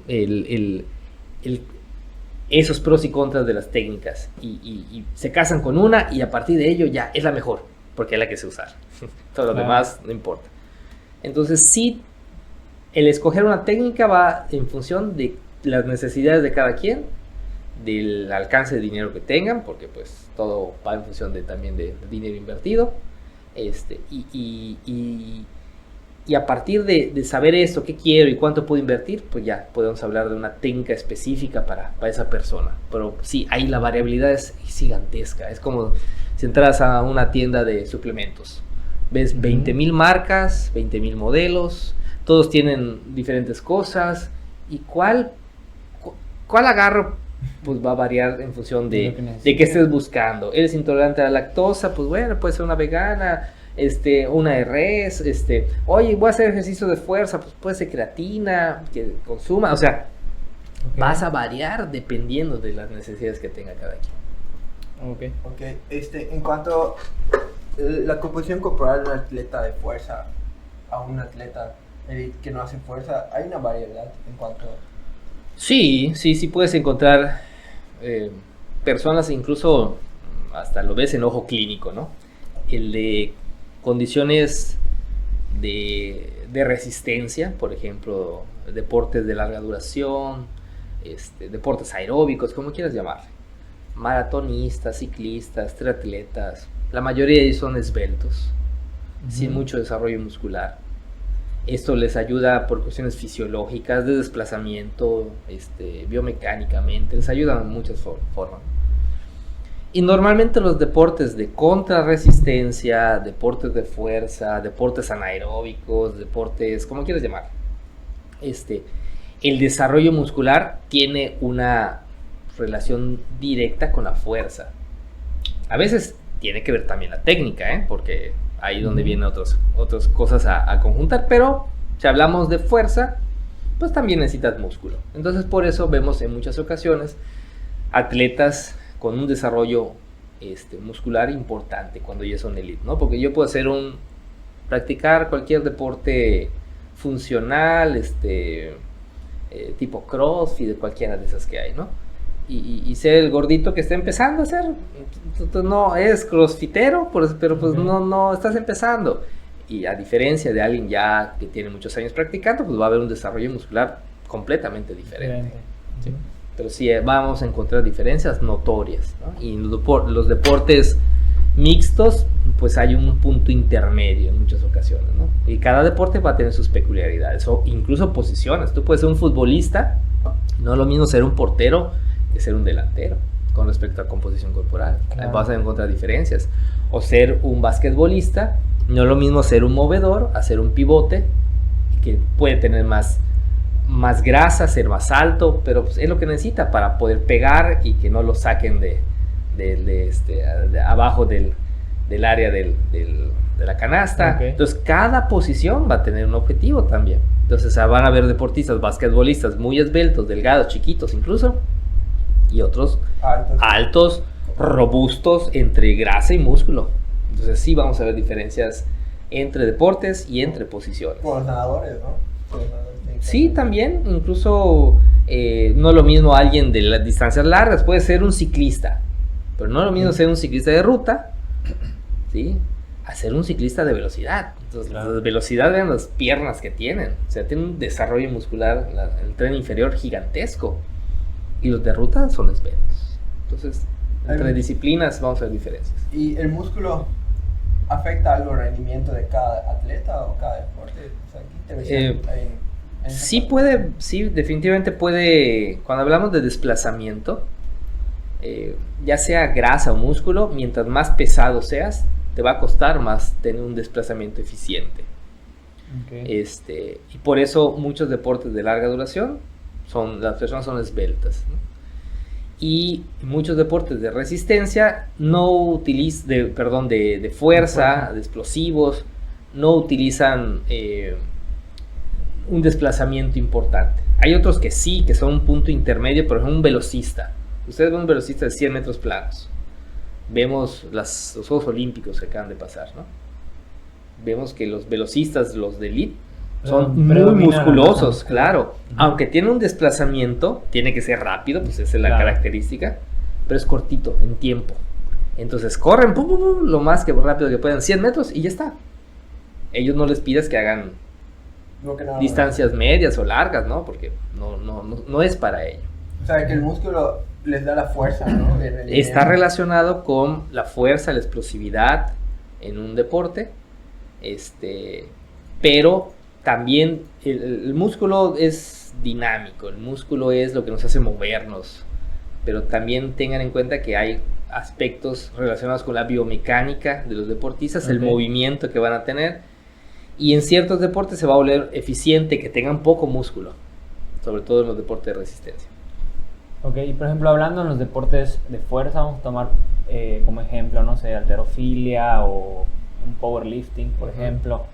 esos pros y contras de las técnicas, y se casan con una, y a partir de ello ya es la mejor, porque es la que sé usar. Todo lo demás no importa. Entonces sí el escoger una técnica va en función de las necesidades de cada quien, del alcance de dinero que tengan, porque pues todo va en función también de dinero invertido, y a partir de saber esto, qué quiero y cuánto puedo invertir, pues ya podemos hablar de una técnica específica para esa persona. Pero sí, ahí la variabilidad es gigantesca. Es como si entras a una tienda de suplementos. Ves 20,000 marcas, 20,000 modelos, todos tienen diferentes cosas. ¿Y cuál agarro? Pues va a variar en función de qué estés buscando. ¿Eres intolerante a la lactosa? Pues bueno, puede ser una vegana, una de res, oye, voy a hacer ejercicio de fuerza, pues puede ser creatina, que consuma, o sea, vas a variar dependiendo de las necesidades que tenga cada quien. Ok, en cuanto a la composición corporal de un atleta de fuerza a un atleta elite que no hace fuerza, hay una variedad en cuanto a... Sí puedes encontrar personas, incluso hasta lo ves en ojo clínico, ¿no? El de condiciones de resistencia, por ejemplo, deportes de larga duración, deportes aeróbicos, como quieras llamarle, maratonistas, ciclistas, triatletas, la mayoría de ellos son esbeltos, sin mucho desarrollo muscular. Esto les ayuda por cuestiones fisiológicas, de desplazamiento, biomecánicamente, les ayuda en muchas formas. Y normalmente los deportes de contrarresistencia, deportes de fuerza, deportes anaeróbicos, deportes, como quieras llamar, el desarrollo muscular tiene una relación directa con la fuerza. A veces tiene que ver también la técnica, porque ahí es donde vienen otras cosas a conjuntar, pero si hablamos de fuerza, pues también necesitas músculo. Entonces por eso vemos en muchas ocasiones atletas con un desarrollo muscular importante cuando ya son elite, ¿no? Porque yo puedo practicar cualquier deporte funcional, tipo CrossFit, de cualquiera de esas que hay, ¿no? Y ser el gordito que está empezando a hacer, no es crossfitero, pero pues no estás empezando. Y a diferencia de alguien ya que tiene muchos años practicando, pues va a haber un desarrollo muscular completamente diferente. ¿Sí? Pero sí vamos a encontrar diferencias notorias, ¿no? Y en los deportes mixtos, pues hay un punto intermedio en muchas ocasiones, ¿no? Y cada deporte va a tener sus peculiaridades, o incluso posiciones. Tú puedes ser un futbolista, no es lo mismo ser un portero que ser un delantero con respecto a composición corporal. Claro. Vas a encontrar diferencias. O ser un basquetbolista, no es lo mismo ser un movedor a ser un pivote, que puede tener más grasa, ser más alto, pero pues es lo que necesita para poder pegar y que no lo saquen de abajo del área de la canasta. Okay. Entonces cada posición va a tener un objetivo también. Entonces van a haber deportistas, basquetbolistas muy esbeltos, delgados, chiquitos incluso, y otros altos, robustos, entre grasa y músculo. Entonces sí vamos a ver diferencias entre deportes y entre posiciones. Como los nadadores, ¿no? Sí, también, incluso no es lo mismo alguien de las distancias largas, puede ser un ciclista, pero no es lo mismo ser un ciclista de ruta, ¿sí?, a ser un ciclista de velocidad. Entonces, claro, la velocidad, vean las piernas que tienen, o sea, tienen un desarrollo muscular, el tren inferior gigantesco, y los de ruta son esbeltos. Entonces, entre disciplinas vamos a ver diferencias. ¿Y el músculo afecta al rendimiento de cada atleta o cada deporte? O sea, sí, definitivamente puede. Cuando hablamos de desplazamiento, ya sea grasa o músculo, mientras más pesado seas, te va a costar más tener un desplazamiento eficiente. Okay. Y por eso muchos deportes de larga duración las personas son esbeltas, ¿no? Y muchos deportes de resistencia de fuerza, de explosivos, no utilizan un desplazamiento importante. Hay otros que sí, que son un punto intermedio, por ejemplo un velocista. Ustedes ven un velocista de 100 metros planos. Vemos los Juegos Olímpicos que acaban de pasar, ¿no? Vemos que los velocistas, los de elite, son muy musculosos, claro. Aunque tiene un desplazamiento, tiene que ser rápido, pues esa es la característica, pero es cortito en tiempo. Entonces corren lo más rápido que puedan, 100 metros y ya está. Ellos no les pidas que hagan No que nada distancias medias o largas, ¿no? Porque no es para ello. O sea, que el músculo les da la fuerza, ¿no? De rendimiento. Está relacionado con la fuerza, la explosividad en un deporte, pero también el músculo es dinámico, el músculo es lo que nos hace movernos, pero también tengan en cuenta que hay aspectos relacionados con la biomecánica de los deportistas, el movimiento que van a tener, y en ciertos deportes se va a volver eficiente que tengan poco músculo, sobre todo en los deportes de resistencia. Ok, y por ejemplo, hablando en los deportes de fuerza, vamos a tomar como ejemplo, no sé, halterofilia o un powerlifting, por ejemplo,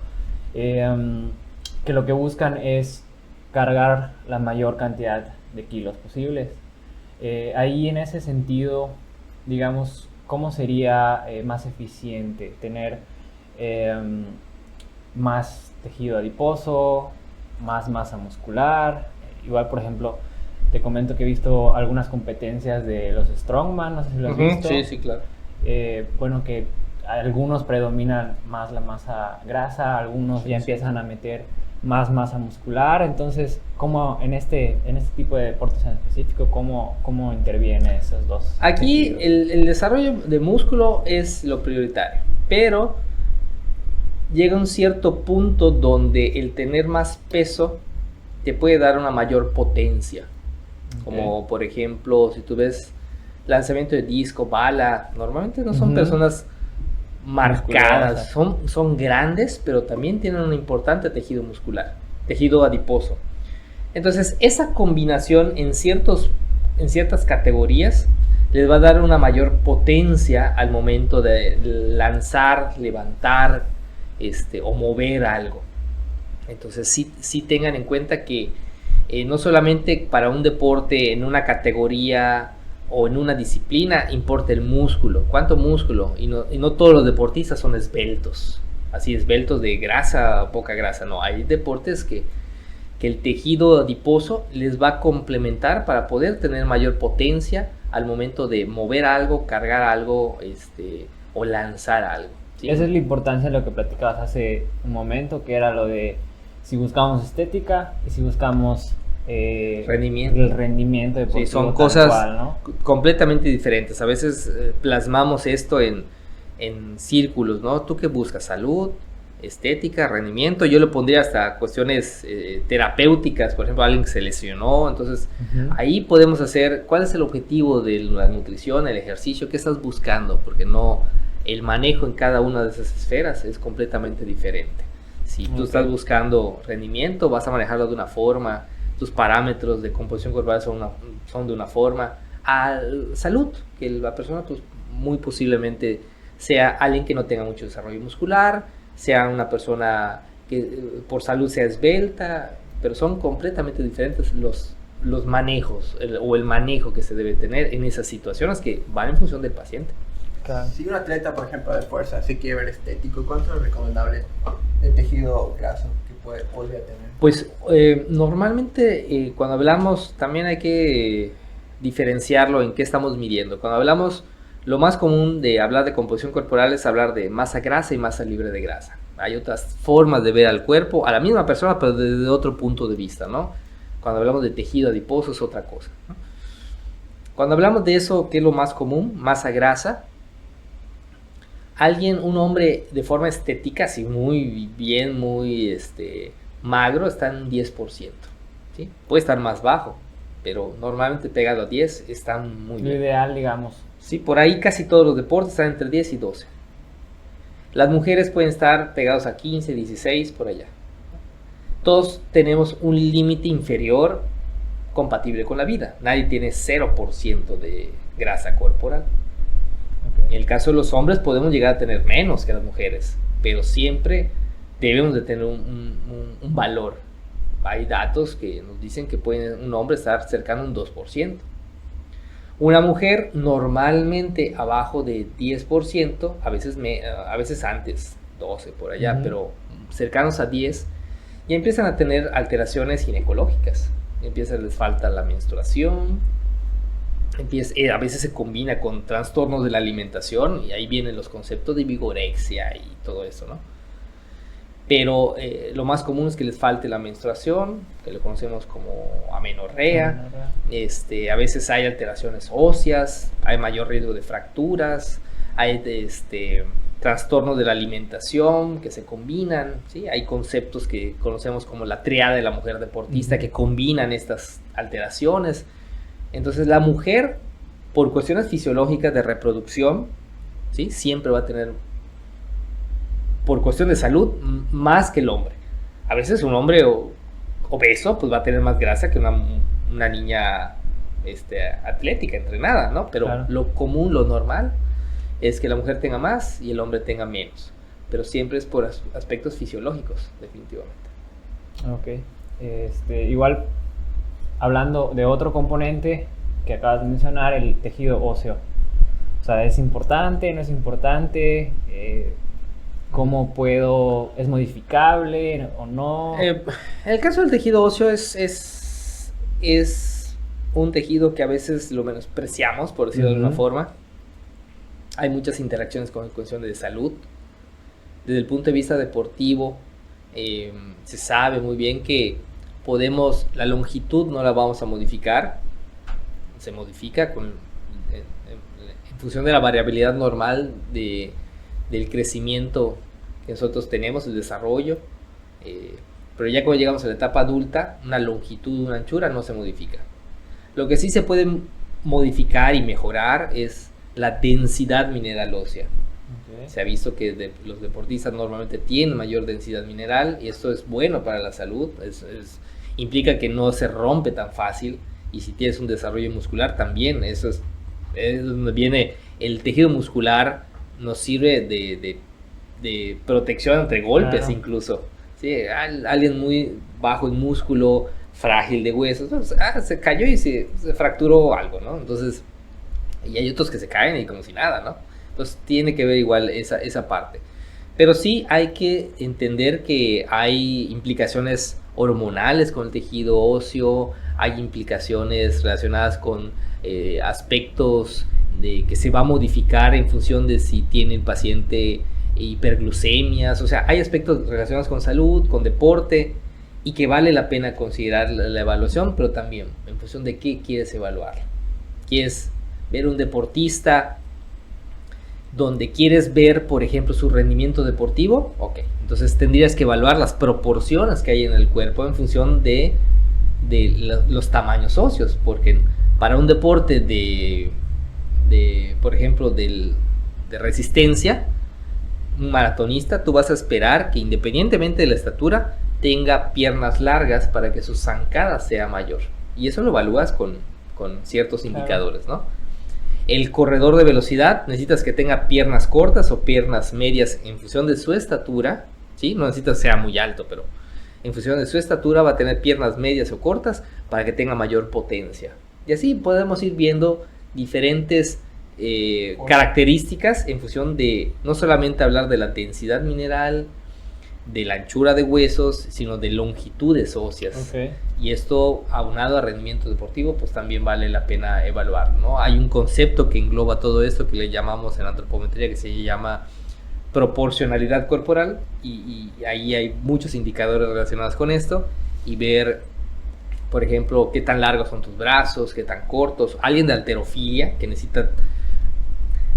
que lo que buscan es cargar la mayor cantidad de kilos posibles. Ahí en ese sentido, digamos, ¿cómo sería más eficiente tener más tejido adiposo, más masa muscular? Igual, por ejemplo, te comento que he visto algunas competencias de los Strongman, no sé si lo has visto. Sí, sí, claro. Bueno, que algunos predominan más la masa grasa, algunos ya empiezan a meter más masa muscular. Entonces, ¿cómo en este tipo de deportes en específico, cómo intervienen esos dos? Aquí el desarrollo de músculo es lo prioritario, pero llega un cierto punto donde el tener más peso te puede dar una mayor potencia. Como por ejemplo, si tú ves lanzamiento de disco, bala, normalmente no son personas marcadas, son grandes, pero también tienen un importante tejido muscular, tejido adiposo. Entonces, esa combinación en ciertas categorías les va a dar una mayor potencia al momento de lanzar, levantar, o mover algo. Entonces, sí tengan en cuenta que no solamente para un deporte en una categoría o en una disciplina importa el músculo, cuánto músculo, y no todos los deportistas son esbeltos, así esbeltos de grasa o poca grasa, no, hay deportes que el tejido adiposo les va a complementar para poder tener mayor potencia al momento de mover algo, cargar algo, o lanzar algo, ¿sí? Esa es la importancia de lo que platicabas hace un momento, que era lo de si buscamos estética y si buscamos rendimiento. El rendimiento deportivo. Sí, son cosas cual, ¿no? completamente diferentes. A veces plasmamos esto en círculos, ¿no? ¿Tú qué buscas? Salud, estética, rendimiento. Yo lo pondría hasta cuestiones terapéuticas, por ejemplo, alguien que se lesionó. Entonces, ahí podemos hacer cuál es el objetivo de la nutrición, el ejercicio, qué estás buscando, porque el manejo en cada una de esas esferas es completamente diferente. Si tú estás buscando rendimiento, vas a manejarlo de una forma, tus parámetros de composición corporal son de una forma. Salud, que la persona pues muy posiblemente sea alguien que no tenga mucho desarrollo muscular, sea una persona que por salud sea esbelta, pero son completamente diferentes los manejos o el manejo que se debe tener en esas situaciones que van en función del paciente. Si un atleta, por ejemplo, de fuerza se quiere ver estético, ¿cuánto es recomendable de tejido graso que podría tener? Pues normalmente cuando hablamos también hay que diferenciarlo en qué estamos midiendo. Cuando hablamos, lo más común de hablar de composición corporal es hablar de masa grasa y masa libre de grasa. Hay otras formas de ver al cuerpo, a la misma persona, pero desde otro punto de vista, ¿no? Cuando hablamos de tejido adiposo es otra cosa, ¿no? Cuando hablamos de eso, ¿qué es lo más común? Masa grasa. Un hombre de forma estética, así muy bien, muy magro, está en 10%, ¿sí? Puede estar más bajo, pero normalmente pegado a 10 está muy bien. Lo ideal, digamos. Sí, por ahí casi todos los deportes están entre 10 y 12. Las mujeres pueden estar pegados a 15, 16, por allá. Todos tenemos un límite inferior compatible con la vida. Nadie tiene 0% de grasa corporal. En el caso de los hombres podemos llegar a tener menos que las mujeres, pero siempre debemos de tener un valor. Hay datos que nos dicen que puede un hombre estar cercano a un 2%. Una mujer normalmente abajo de 10%, a veces antes, 12 por allá, pero cercanos a 10, y empiezan a tener alteraciones ginecológicas. Les falta la menstruación, a veces se combina con trastornos de la alimentación y ahí vienen los conceptos de vigorexia y todo eso, ¿no? pero lo más común es que les falte la menstruación, que lo conocemos como amenorrea. A veces hay alteraciones óseas, hay mayor riesgo de fracturas, hay trastornos de la alimentación que se combinan, ¿sí? Hay conceptos que conocemos como la triada de la mujer deportista que combinan estas alteraciones. Entonces la mujer, por cuestiones fisiológicas de reproducción, ¿sí? Siempre va a tener, por cuestión de salud, más que el hombre. A veces un hombre obeso pues va a tener más grasa que una niña atlética, entrenada, ¿no? Pero claro, lo común, lo normal, es que la mujer tenga más y el hombre tenga menos. Pero siempre es por aspectos fisiológicos, definitivamente. Ok. Igual, hablando de otro componente que acabas de mencionar, el tejido óseo. O sea, ¿es importante, no es importante? ¿Cómo es modificable o no? El caso del tejido óseo es un tejido que a veces lo menospreciamos, por decirlo de alguna forma. Hay muchas interacciones con cuestión de salud. Desde el punto de vista deportivo, se sabe muy bien que la longitud no la vamos a modificar. Se modifica en función de la variabilidad normal del crecimiento que nosotros tenemos, el desarrollo, pero ya cuando llegamos a la etapa adulta, una longitud, una anchura no se modifica. Lo que sí se puede modificar y mejorar es la densidad mineral ósea. Okay. Se ha visto que los deportistas normalmente tienen mayor densidad mineral y esto es bueno para la salud, implica que no se rompe tan fácil, y si tienes un desarrollo muscular también, eso es donde viene el tejido muscular. Nos sirve de protección entre golpes, claro, incluso. ¿Sí? Alguien muy bajo en músculo, frágil de huesos, se cayó y se fracturó algo, ¿no? Entonces, y hay otros que se caen y como si nada, ¿no? Entonces tiene que ver igual esa parte. Pero sí hay que entender que hay implicaciones hormonales con el tejido óseo, hay implicaciones relacionadas con aspectos que se va a modificar en función de si tiene el paciente hiperglucemias. O sea, hay aspectos relacionados con salud, con deporte, y que vale la pena considerar la evaluación, pero también en función de qué quieres evaluar. ¿Quieres ver un deportista donde quieres ver, por ejemplo, su rendimiento deportivo? Ok, entonces tendrías que evaluar las proporciones que hay en el cuerpo en función de los tamaños óseos, porque para un deporte por ejemplo, de resistencia, un maratonista, tú vas a esperar que independientemente de la estatura tenga piernas largas para que su zancada sea mayor, y eso lo evalúas con ciertos indicadores, ¿no? El corredor de velocidad, necesitas que tenga piernas cortas o piernas medias en función de su estatura, ¿sí? No necesitas que sea muy alto, pero en función de su estatura va a tener piernas medias o cortas para que tenga mayor potencia. Y así podemos ir viendo diferentes características en función de no solamente hablar de la densidad mineral, de la anchura de huesos, sino de longitudes óseas. Okay. Y esto, aunado a rendimiento deportivo, pues también vale la pena evaluar, ¿no? Hay un concepto que engloba todo esto que le llamamos en antropometría, que se llama proporcionalidad corporal, y ahí hay muchos indicadores relacionados con esto, y ver, por ejemplo, qué tan largos son tus brazos, qué tan cortos. Alguien de halterofilia que necesita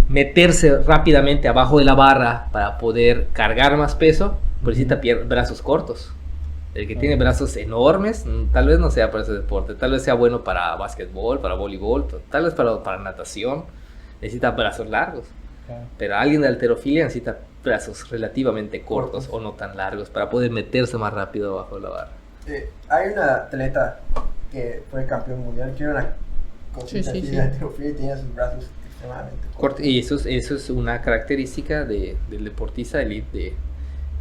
meterse rápidamente abajo de la barra para poder cargar más peso, pues necesita brazos cortos. El que tiene brazos enormes, tal vez no sea para ese deporte, tal vez sea bueno para básquetbol, para voleibol, tal vez para natación, necesita brazos largos. Okay. Pero alguien de halterofilia necesita brazos relativamente cortos o no tan largos para poder meterse más rápido abajo de la barra. Hay una atleta que fue campeón mundial, que era una cosita de halterofilia y tenía sus brazos extremadamente cortos. Y eso es una característica del deportista de elite,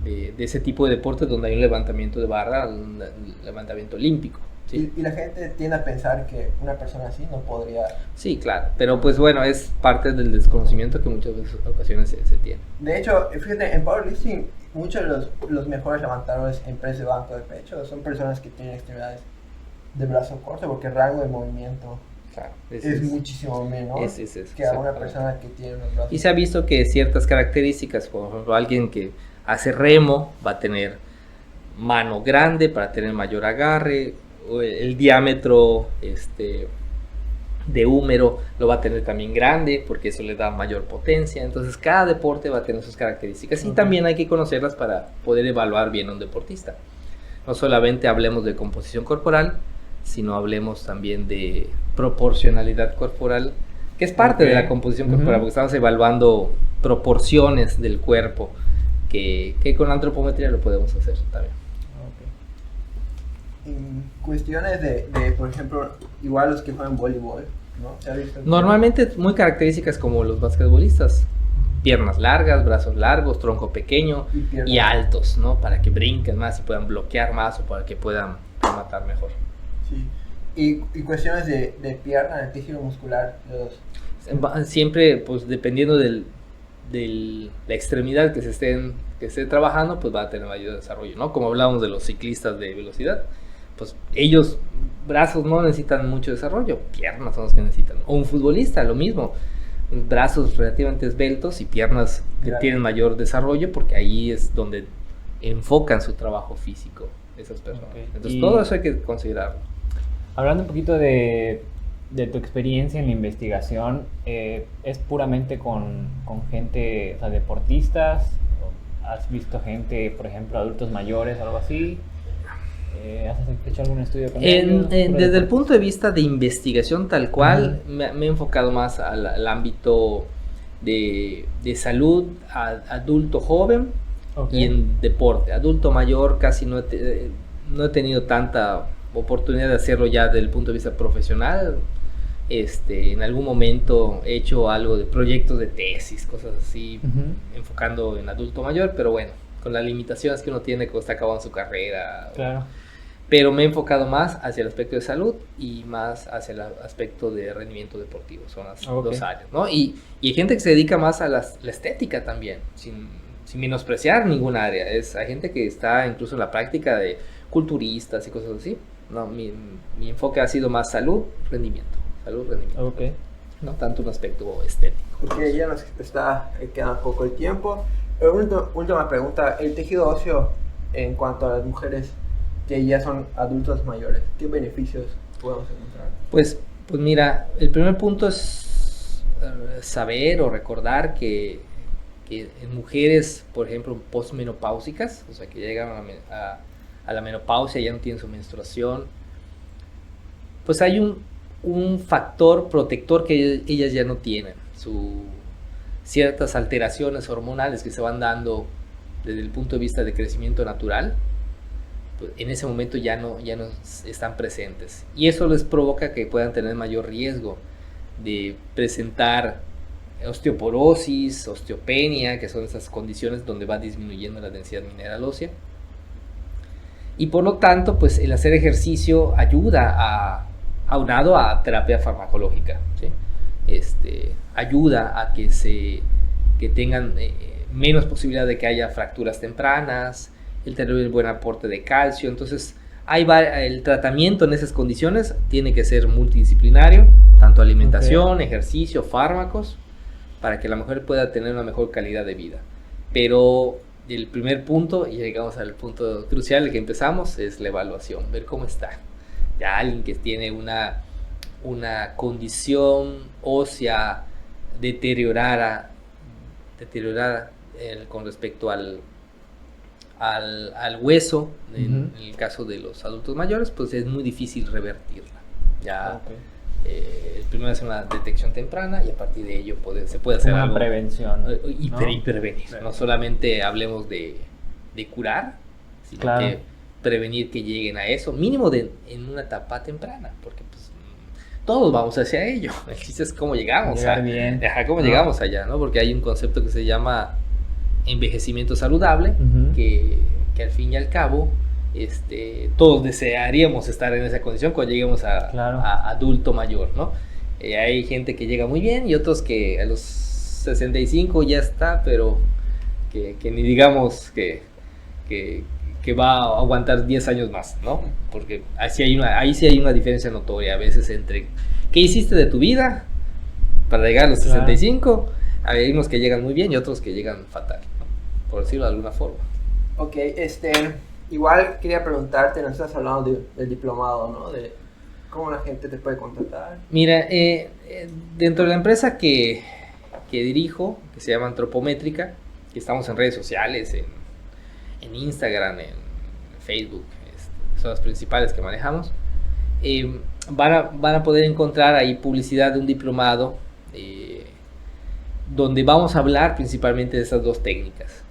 de ese tipo de deportes donde hay un levantamiento de barra, un levantamiento olímpico. ¿Sí? Y la gente tiende a pensar que una persona así no podría... Sí, claro, pero pues bueno, es parte del desconocimiento que muchas ocasiones se tiene. De hecho, fíjate, en powerlifting, muchos de los mejores levantadores en press de banco de pecho son personas que tienen extremidades de brazo corto, porque el rango de movimiento, claro, es muchísimo menos que a una persona que tiene unos brazos. Y se ha visto que ciertas características, por ejemplo, alguien que hace remo va a tener mano grande para tener mayor agarre, el diámetro de húmero lo va a tener también grande porque eso le da mayor potencia. Entonces cada deporte va a tener sus características y también hay que conocerlas para poder evaluar bien a un deportista. No solamente hablemos de composición corporal, sino hablemos también de proporcionalidad corporal, que es parte de la composición corporal, porque estamos evaluando proporciones del cuerpo que con la antropometría lo podemos hacer también. En cuestiones de, por ejemplo, igual los que juegan voleibol, ¿no? ¿Se ha visto? Normalmente muy características como los basquetbolistas: piernas largas, brazos largos, tronco pequeño y altos, ¿no? Para que brinquen más y puedan bloquear más o para que puedan matar mejor. Sí. Y cuestiones de pierna, el tejido muscular, los... Siempre, pues dependiendo de la extremidad que se esté trabajando, pues va a tener mayor desarrollo, ¿no? Como hablábamos de los ciclistas de velocidad, pues ellos, brazos no necesitan mucho desarrollo, piernas son los que necesitan. O un futbolista, lo mismo, brazos relativamente esbeltos y piernas que tienen mayor desarrollo, porque ahí es donde enfocan su trabajo físico esas personas. Entonces todo eso hay que considerarlo. Hablando un poquito de tu experiencia en la investigación, ¿es puramente con gente, o sea, deportistas? ¿Has visto gente, por ejemplo, adultos mayores o algo así? ¿Has hecho algún estudio con ellos? Desde el punto de vista de investigación tal cual, me he enfocado más al ámbito de salud, adulto joven y en deporte. Adulto mayor casi no he tenido tanta oportunidad de hacerlo ya desde el punto de vista profesional. En algún momento he hecho algo de proyectos de tesis, cosas así, enfocando en adulto mayor, pero bueno, con las limitaciones que uno tiene cuando está acabando su carrera. Claro. Pero me he enfocado más hacia el aspecto de salud y más hacia el aspecto de rendimiento deportivo, son las dos áreas, ¿no? Y hay gente que se dedica más a la estética también, sin menospreciar ninguna área. Hay gente que está incluso en la práctica de culturistas y cosas así. No, mi enfoque ha sido más salud, rendimiento. No tanto un aspecto estético. Porque ya nos está quedando poco el tiempo. Última pregunta, el tejido óseo en cuanto a las mujeres que ya son adultos mayores, ¿qué beneficios podemos encontrar? Pues mira, el primer punto es saber o recordar que en mujeres, por ejemplo, postmenopáusicas, o sea que llegan a la menopausia, ya no tienen su menstruación, pues hay un factor protector que ellas ya no tienen, ciertas alteraciones hormonales que se van dando desde el punto de vista de crecimiento natural, pues en ese momento ya no están presentes, y eso les provoca que puedan tener mayor riesgo de presentar osteoporosis, osteopenia, que son esas condiciones donde va disminuyendo la densidad mineral ósea. Y por lo tanto, pues el hacer ejercicio ayuda aunado a terapia farmacológica, ¿sí? Ayuda a que tengan menos posibilidad de que haya fracturas tempranas, el tener el buen aporte de calcio. Entonces el tratamiento en esas condiciones tiene que ser multidisciplinario, tanto alimentación, ejercicio, fármacos, para que la mujer pueda tener una mejor calidad de vida. Pero el primer punto, y llegamos al punto crucial, el que empezamos, es la evaluación, ver cómo está. Ya alguien que tiene una condición ósea deteriorada con respecto al hueso, en el caso de los adultos mayores, pues es muy difícil revertirla. Ya primero es una detección temprana y a partir de ello se puede hacer una algo, prevención y prevenir. No solamente hablemos de curar, sino que prevenir que lleguen a eso, mínimo en una etapa temprana, porque pues todos vamos hacia ello. El chiste es cómo llegamos llegamos allá, ¿no? Porque hay un concepto que se llama envejecimiento saludable, que al fin y al cabo todos desearíamos estar en esa condición cuando lleguemos a adulto mayor, ¿no? Hay gente que llega muy bien y otros que a los 65 ya está, pero que ni digamos que va a aguantar 10 años más, ¿no? Porque ahí sí hay una diferencia notoria a veces entre qué hiciste de tu vida para llegar a los 65. Hay unos que llegan muy bien y otros que llegan fatal, ¿no? por decirlo de alguna forma. Ok, igual quería preguntarte, nos estás hablando del diplomado, ¿no? De cómo la gente te puede contratar. Mira, dentro de la empresa que dirijo, que se llama Antropométrica, que estamos en redes sociales, en Instagram, en Facebook, son las principales que manejamos, van a poder encontrar ahí publicidad de un diplomado donde vamos a hablar principalmente de estas dos técnicas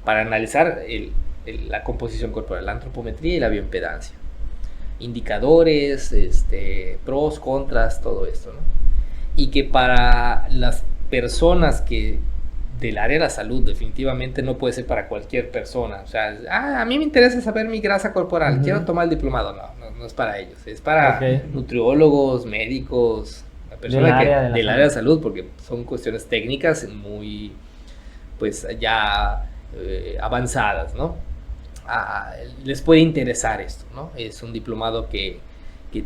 para analizar la composición corporal, la antropometría y la bioimpedancia, indicadores, pros, contras, todo esto, ¿no? Y que para las personas que del área de la salud definitivamente no puede ser para cualquier persona. O sea, a mí me interesa saber mi grasa corporal, quiero tomar el diplomado. No es para ellos, es para nutriólogos, médicos, personas del área de salud, porque son cuestiones técnicas muy, pues ya avanzadas, ¿no? Les puede interesar esto, ¿no? Es un diplomado que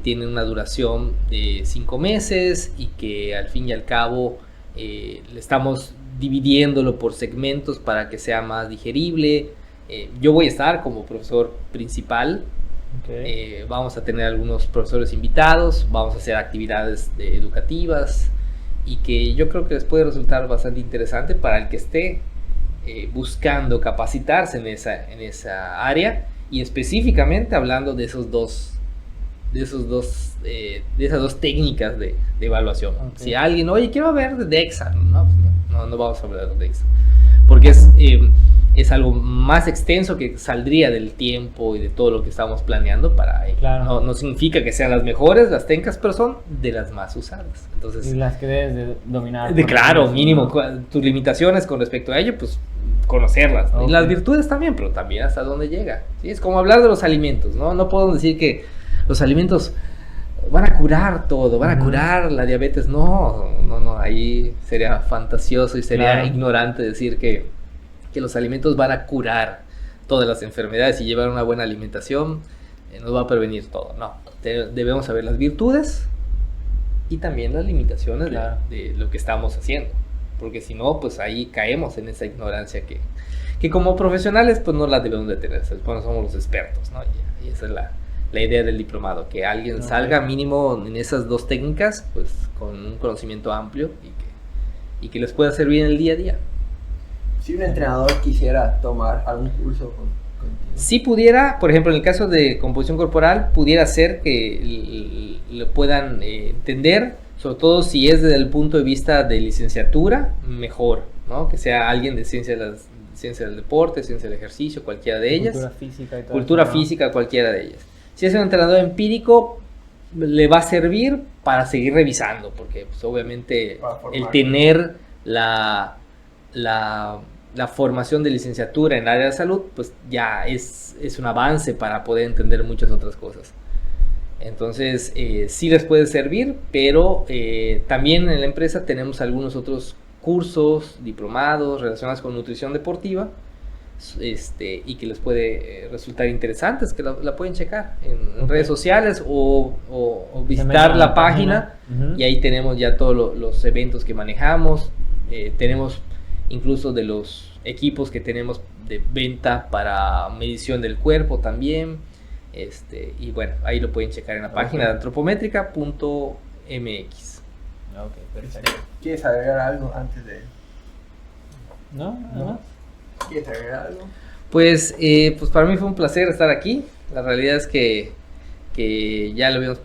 tiene una duración de 5 meses y que al fin y al cabo le estamos dividiéndolo por segmentos para que sea más digerible. Yo voy a estar como profesor principal. Vamos a tener algunos profesores invitados, vamos a hacer actividades educativas y que yo creo que les puede resultar bastante interesante para el que esté buscando capacitarse en esa área, y específicamente hablando de esas dos técnicas de evaluación. Si alguien, oye, quiero ver de DEXA, no vamos a hablar de DEXA, porque es algo más extenso que saldría del tiempo y de todo lo que estamos planeando para ello. Claro. No significa que sean las mejores las técnicas, pero son de las más usadas. Entonces, y las que debes de dominar. Claro, mínimo tus limitaciones con respecto a ello, pues conocerlas, ¿no? Y las virtudes también, pero también hasta dónde llega. ¿Sí? Es como hablar de los alimentos, ¿no? No podemos decir que los alimentos van a curar todo, van a curar la diabetes. No, ahí sería fantasioso y sería ignorante decir que los alimentos van a curar todas las enfermedades, y llevar una buena alimentación nos va a prevenir todo. No, debemos saber las virtudes y también las limitaciones de lo que estamos haciendo, porque si no, pues ahí caemos en esa ignorancia que como profesionales pues no la debemos de tener. Bueno, somos los expertos, ¿no? Y esa es la idea del diplomado, que alguien salga mínimo en esas dos técnicas pues con un conocimiento amplio y que les pueda servir en el día a día. Si un entrenador quisiera tomar algún curso contigo, si pudiera, por ejemplo, en el caso de composición corporal, pudiera ser que lo puedan entender, sobre todo si es desde el punto de vista de licenciatura, mejor, ¿no? Que sea alguien de ciencia del deporte, ciencia del ejercicio, cualquiera de ellas. Cultura física y todo. Cultura física, cualquiera de ellas. Si es un entrenador empírico, le va a servir para seguir revisando, porque pues, obviamente el tener la formación de licenciatura en el área de salud, pues ya es un avance para poder entender muchas otras cosas. Entonces, sí les puede servir, pero también en la empresa tenemos algunos otros cursos, diplomados relacionados con nutrición deportiva, y que les puede resultar interesantes, que la pueden checar en redes sociales o visitar la página. Y ahí tenemos ya todos los eventos que manejamos. Tenemos incluso de los equipos que tenemos de venta para medición del cuerpo también, y bueno, ahí lo pueden checar en la página de antropométrica.mx. Perfecto. ¿Quieres agregar algo antes de...? ¿No? ¿Quieres agregar algo? Pues para mí fue un placer estar aquí. La realidad es que ya lo habíamos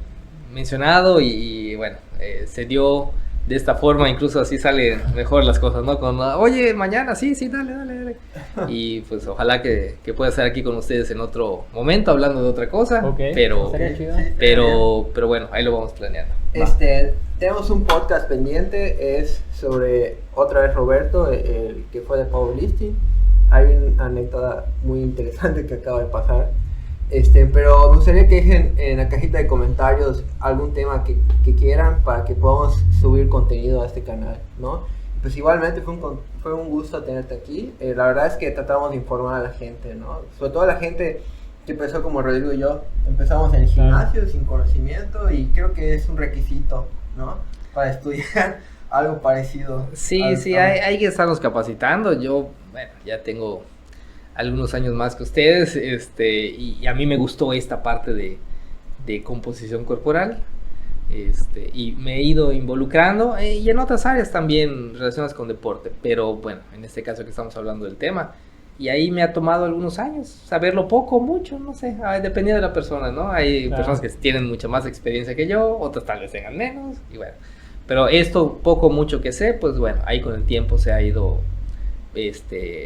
mencionado y bueno, se dio de esta forma, incluso así salen mejor las cosas, ¿no? Oye, mañana, sí, dale. Y pues ojalá que pueda estar aquí con ustedes en otro momento hablando de otra cosa. Pero bueno, ahí lo vamos planeando. Tenemos un podcast pendiente, es sobre, otra vez Roberto, el que fue de powerlifting. Hay una anécdota muy interesante que acaba de pasar. Pero me gustaría que dejen en la cajita de comentarios algún tema que quieran para que podamos subir contenido a este canal, ¿no? Pues igualmente fue un gusto tenerte aquí. La verdad es que tratamos de informar a la gente, ¿no? Sobre todo a la gente que empezó como Rodrigo y yo. Empezamos en el gimnasio sin conocimiento y creo que es un requisito, ¿no? Para estudiar algo parecido. Sí, hay que estarnos capacitando. Yo, bueno, ya tengo algunos años más que ustedes, y a mí me gustó esta parte de composición corporal, y me he ido involucrando, y en otras áreas también relacionadas con deporte, pero bueno, en este caso que estamos hablando del tema, y ahí me ha tomado algunos años, saberlo poco o mucho, no sé, dependiendo de la persona, ¿no? Hay personas que tienen mucha más experiencia que yo, otras tal vez tengan menos, y bueno, pero esto poco o mucho que sé, pues bueno, ahí con el tiempo se ha ido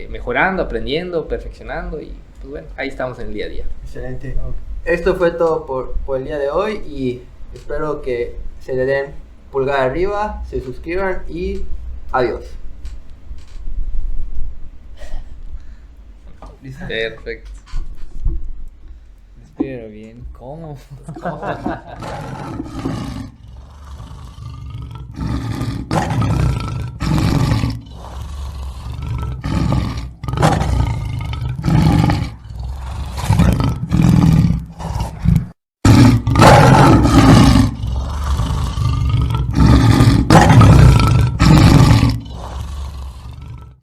mejorando, aprendiendo, perfeccionando, y pues bueno, ahí estamos en el día a día. Excelente. Esto fue todo por el día de hoy, y espero que se le den pulgar arriba, se suscriban y adiós. Perfecto. Pero bien, ¿cómo?